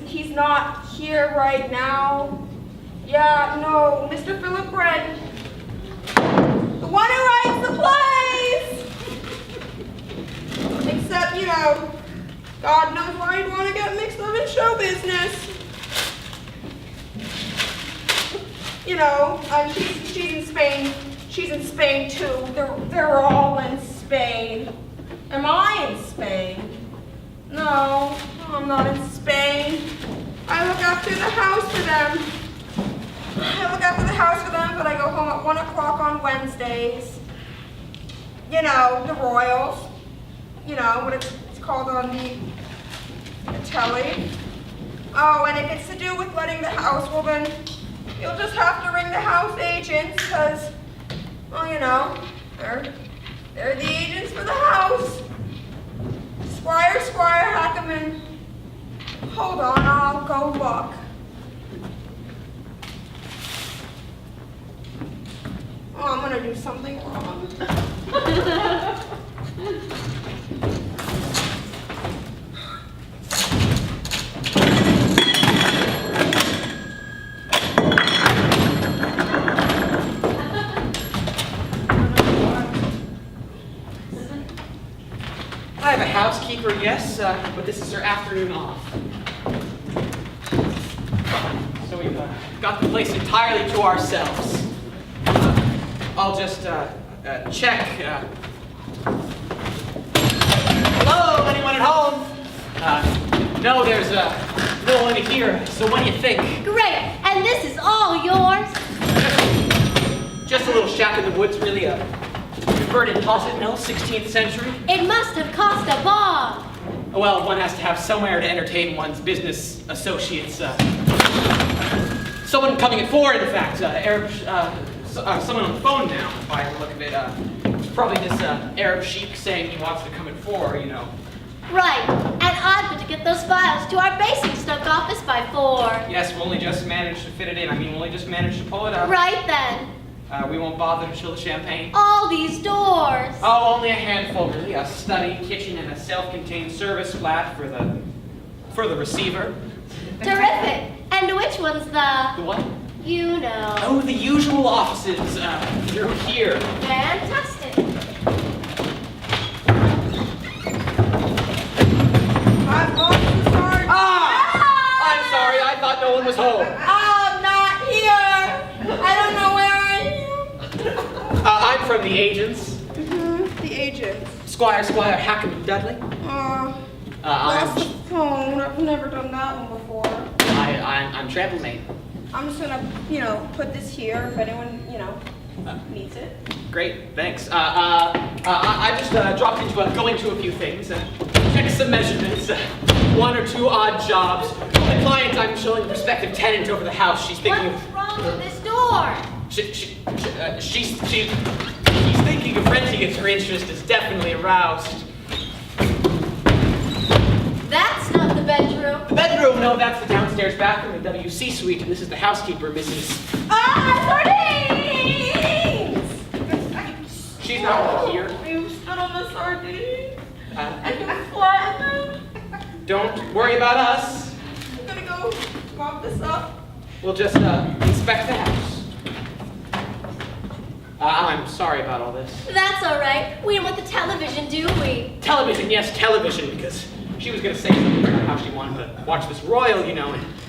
He's not here right now. Yeah, no, Mr. Philip Brent. The one who writes the plays! Except, you know, God knows why he'd want to get mixed up in show business. You know, she's in Spain. She's in Spain too. They're all in Spain. Am I in Spain? No, I'm not in Spain. I look after the house for them. I look after the house for them, but I go home at 1 o'clock on Wednesdays. You know, the Royals. You know, what it's called on the telly. Oh, and if it's to do with letting the house, well then, you'll just have to ring the house agents, because, well, you know, they're the agents for the house. Squire Hackerman. Hold on, I'll go look. Oh, I'm gonna do something wrong. I have a housekeeper, yes, but this is her afternoon off. So we've got the place entirely to ourselves. I'll just check. Hello, anyone at home? No, there's no one here. So what do you think? Great, and this is all yours? Just a little shack in the woods, really. A converted posset mill, 16th century. It must have cost a bomb. Well, one has to have somewhere to entertain one's business associates. Someone coming at 4, in fact. Someone on the phone now, by the look of it. It's probably this Arab sheik saying he wants to come at 4, you know. Right, and I've got to get those files to our Basingstoke office by 4. Yes, we only just managed to fit it in. I mean, we only just managed to pull it up. Right then. We won't bother to chill the champagne. All these doors. Oh, only a handful, really. A study, kitchen, and a self-contained service flat for the receiver. Terrific. And which one's the... The what? You know. Oh, the usual offices through here. Fantastic. I'm sorry. I'm sorry, I thought no one was home. I'm not here. I don't know where I am. I'm from the agents. The agents. Squire Hackerman Dudley. Lost the phone. I've never done that one before. I'm Trample Mate. I'm just gonna, put this here if anyone, needs it. Great, thanks. I just dropped into going to a few things, check some measurements, 1 or 2 odd jobs. The client I'm showing prospective tenant over the house. She's thinking What's wrong with this door? She's thinking of renting it. Her interest is definitely aroused. That's not the bedroom. The bedroom? No, that's the downstairs bathroom, the WC suite, and this is the housekeeper, Mrs. Sardines! She's not here. You stood on the sardines? And you flattened them? Don't worry about us. I'm gonna go mop this up. We'll just inspect the house. I'm sorry about all this. That's all right. We don't want the television, do we? Television, yes, television, because she was going to say something about how she wanted to watch this Royal,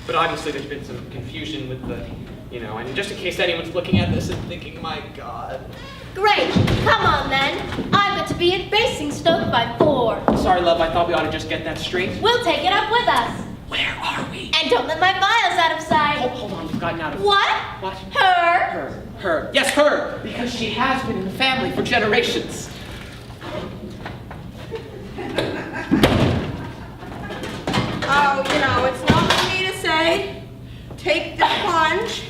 but obviously there's been some confusion with the, and just in case anyone's looking at this and thinking, my God. Great. Come on, then. I've got to be at Basingstoke by 4. Sorry, love, I thought we ought to just get that straight. We'll take it up with us. Where are we? And don't let my files out of sight. Hold on, we've gotten out of... What? What? Her? Her. Yes, her. Because she has been in the family for generations. Oh, it's not for me to say. Take the plunge.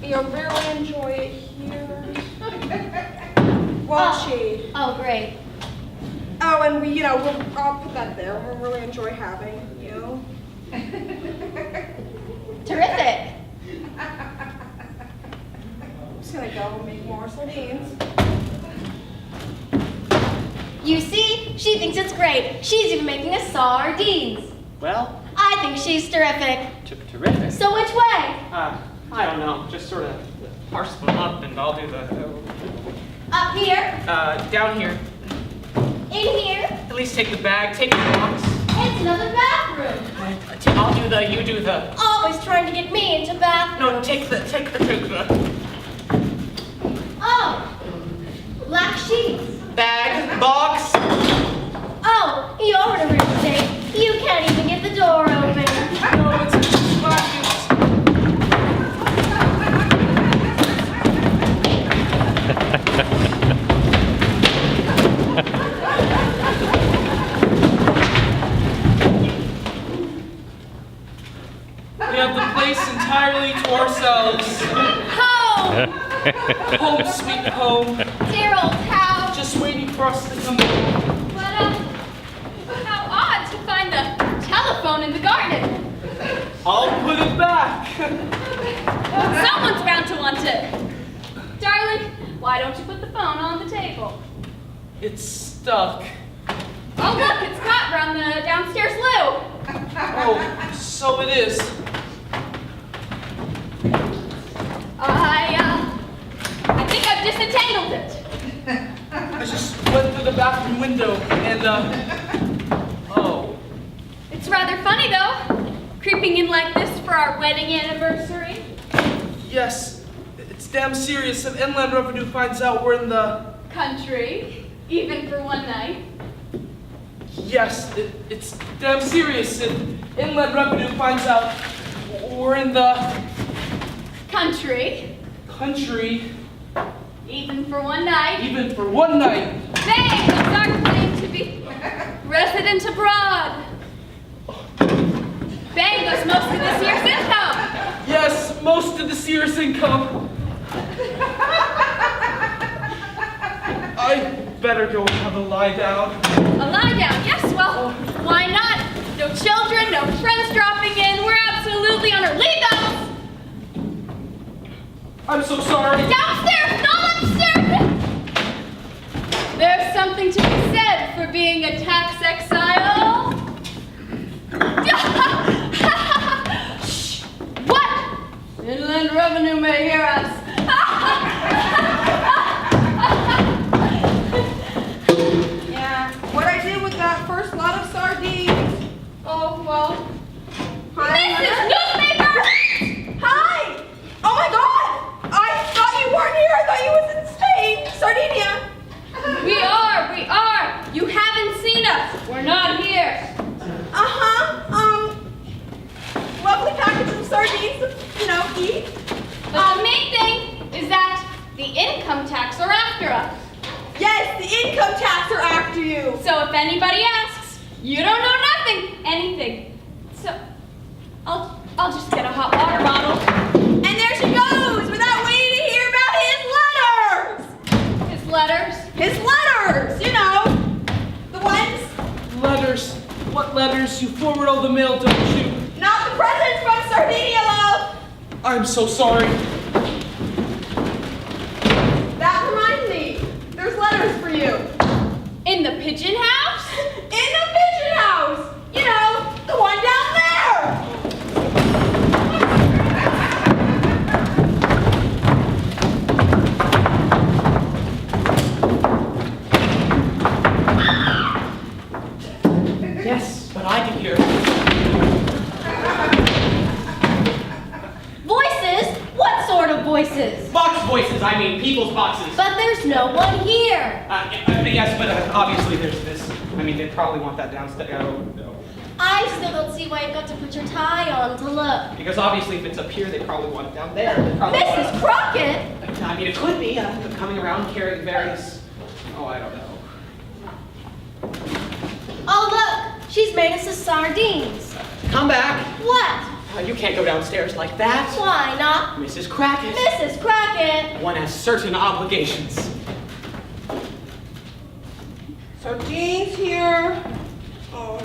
You'll really enjoy it here. Won't she? Oh, great. Oh, and I'll put that there. We'll really enjoy having you. Terrific. I'm just gonna go make more sardines. You see, she thinks it's great. She's even making us sardines. Well? I think she's terrific. Terrific. So which way? I don't know. Just sort of parse them up and I'll do the... Up here? Down here. In here? At least take the bag, take the box. It's another bathroom. I'll do the, you do the... Always trying to get me into bathrooms. No, take the... Oh, black sheets. Bag, box. Oh, you're in a real state. You can't even get the door open. No, it's black. We have the place entirely to ourselves. Home! Home, sweet home. Dear old house. Just waiting for us to come in. But how odd to find the telephone in the garden. I'll put it back. Someone's bound to want it. Darling, why don't you put the phone on the table? It's stuck. Oh, look, it's caught around the downstairs loo. Oh, so it is. I think I've disentangled it. I just went through the bathroom window and, oh. It's rather funny, though, creeping in like this for our wedding anniversary. Yes, it's damn serious if Inland Revenue finds out we're in the... Country, even for one night. Yes, it's damn serious if Inland Revenue finds out we're in the... Country, Country, even for one night. even for one night. They are claimed to be resident abroad. Bangos most of this year's income. Yes, most of this year's income. I better go and have a lie down. A lie down, yes, well, why not? No children, no friends dropping in. We're absolutely on our legals. I'm so sorry. Downstairs, not upstairs. There's something to be said for being a tax exile. Shh! What? Inland Revenue may hear us. Yeah, what I did with that first lot of sardines. Oh, well. Hi, Mrs. Newspaper! Hi! Oh my God! I thought you weren't here. I thought you was in Spain, Sardinia. We are. You haven't seen us. We're not here. Lovely package of sardines, eat. But the main thing is that the income tax are after us. Yes, the income tax are after you. So if anybody asks, you don't know anything. So I'll just get a hot water bottle. And there she goes, without waiting to hear about his letters. His letters. His letters, the ones. Letters. What letters? You forward all the mail, don't you? Not the presents from Sardinia, love. I'm so sorry. That reminds me, there's letters for you. In the pigeon house? In the pigeon house. The one down there. Yes, but I can hear. Voices? What sort of voices? Box voices, I mean, people's boxes. But there's no one here. Yes, but obviously there's this. I mean, they probably want that downstairs. I still don't see why you've got to put your tie on to look. Because obviously if it's up here, they probably want it down there. They probably want Mrs. Crockett! I mean, it could be. Them coming around carrying various... Oh, I don't know. Oh, look! She's made us a sardines. Come back. What? You can't go downstairs like that. Why not? Mrs. Crockett. Mrs. Crockett! One has certain obligations. Sardines here. Oh.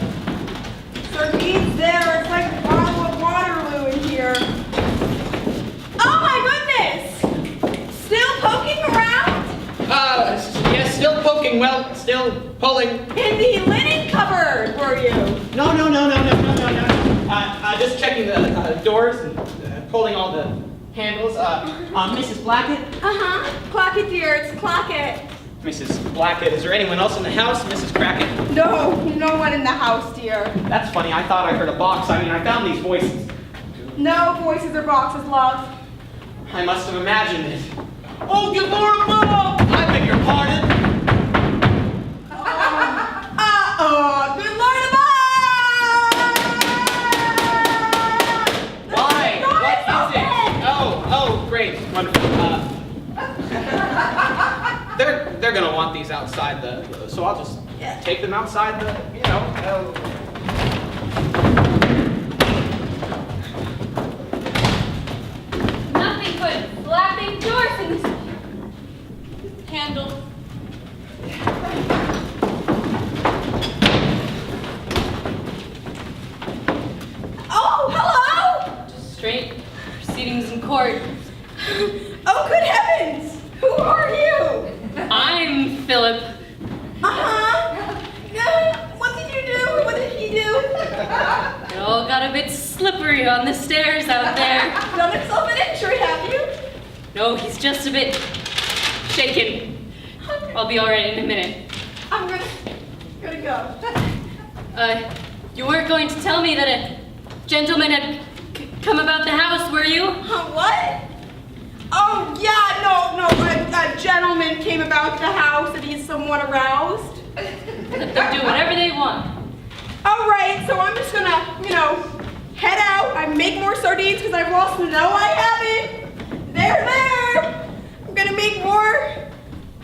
Sardines there. It's like a bottle of Waterloo in here. Oh my goodness! Still poking around? Yes, still poking. Well, still pulling. In the linen cupboard, were you? No. Just checking the doors and pulling all the handles. Mrs. Blackett? Clockett, dear. It's Clockett. Mrs. Blackett, is there anyone else in the house? Mrs. Crackett? No one in the house, dear. That's funny. I thought I heard a box. I mean, I found these voices. No voices or boxes, love. I must have imagined it. Oh, good Lord, Mom! I beg your pardon. Good Lord above! Why? What is it? Oh, great. Wonderful. They're gonna want these outside so I'll just take them outside proceedings in court. Oh, good heavens! Who are you? I'm Philip. What did you do? What did he do? It all got a bit slippery on the stairs out there. Done himself an injury, have you? No, he's just a bit shaken. I'll be all right in a minute. I'm gonna go. You weren't going to tell me that a gentleman had come about the house, were you? What? Oh, yeah, no, a gentleman came about the house and he's somewhat aroused. Let them do whatever they want. All right, so I'm just gonna, head out. I make more sardines because I've lost no, I haven't. There. I'm gonna make more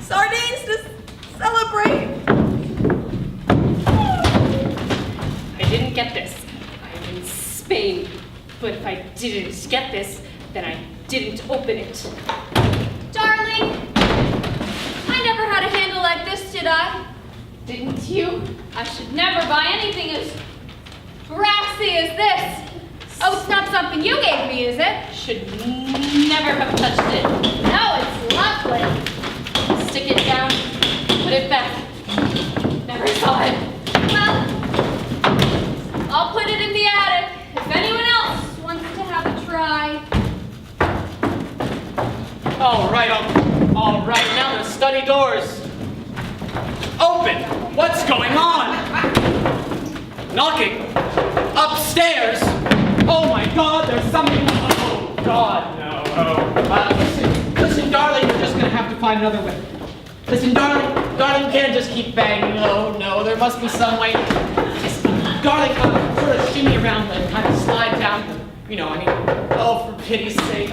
sardines to celebrate. I didn't get this. I'm in Spain. But if I didn't get this, then I didn't open it. Darling, I never had a handle like this, did I? Didn't you? I should never buy anything as brassy as this. Oh, it's not something you gave me, is it? Should never have touched it. No, it's lovely. Stick it down, put it back. Never saw it. Well, I'll put it in the attic if anyone else wants to have a try. All right, now the study doors. Open! What's going on? Knocking? Upstairs? Oh my God, there's something. Oh God, no. Listen, darling, you're just gonna have to find another way. Listen, darling, you can't just keep banging. No, there must be some way. Just, darling, sort of shimmy around and kind of slide down. Oh, for pity's sake.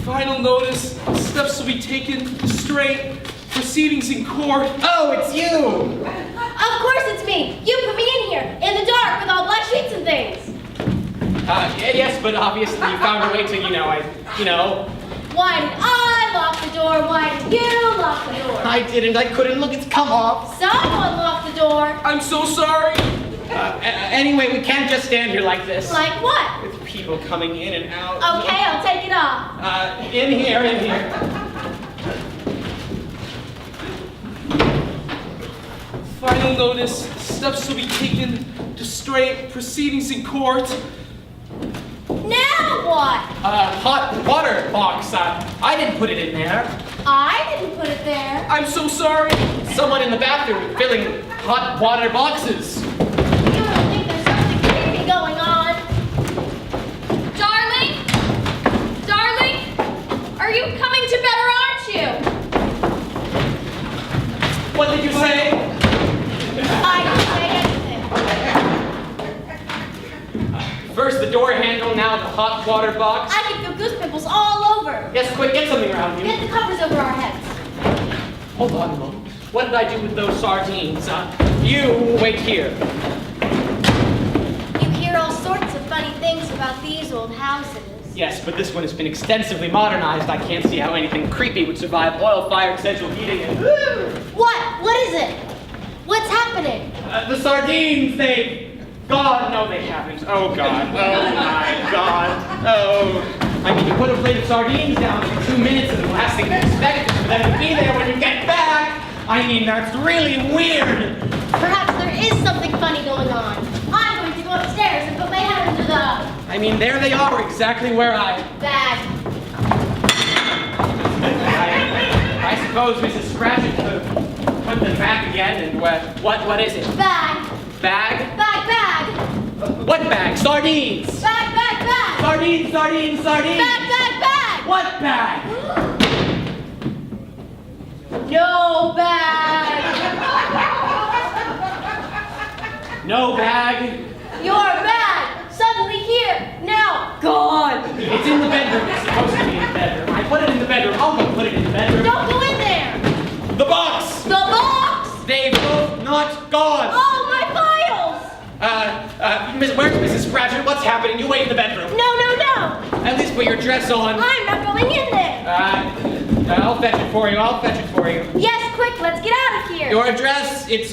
Final notice, steps will be taken, restraint, proceedings in court. Oh, it's you! Of course it's me. You put me in here, in the dark, with all black sheets and things. Yes, but obviously you found a way to, Why did I lock the door? Why did you lock the door? I didn't, I couldn't, look, it's come off. Someone locked the door. I'm so sorry. Anyway, we can't just stand here like this. Like what? With people coming in and out. Okay, I'll take it off. In here. Final notice, steps will be taken, restraint, proceedings in court. Now what? Hot water box. I didn't put it in there. I didn't put it there. I'm so sorry. Someone in the bathroom filling hot water boxes. You don't think there's something creepy going on? Darling, are you coming to bed or aren't you? What did you say? I didn't say anything. First the door handle, now the hot water box. I can feel goose pimples all over. Yes, quick, get something around you. Get the covers over our heads. Hold on a moment. What did I do with those sardines? You wait here. You hear all sorts of funny things about these old houses. Yes, but this one has been extensively modernized. I can't see how anything creepy would survive oil-fired central heating and... What? What is it? What's happening? The sardines, they've... God, no, they haven't. Oh, God. Oh, my God. Oh. I mean, you put a plate of sardines down for 2 minutes and the last thing you expect is for them to be there when you get back. I mean, that's really weird. Perhaps there is something funny going on. I'm going to go upstairs and put my head into the... I mean, there they are, exactly where I suppose Mrs. Scratchit could have put them back again and what is it? Bag. Bag? Bag. What bag? Sardines! Bag. Sardines! Bag. What bag? No bag. No bag? Your bag. Suddenly here. Now. Gone. It's in the bedroom. It's supposed to be in the bedroom. I put it in the bedroom. I'll go put it in the bedroom. Don't go in there. The box! The box. They've both not gone. Oh, my files. Where's Mrs. Scratchit? What's happening? You wait in the bedroom. No. At least put your dress on. I'm not going in there. I'll fetch it for you. I'll fetch it for you. Yes, quick, let's get out of here. Your address, it's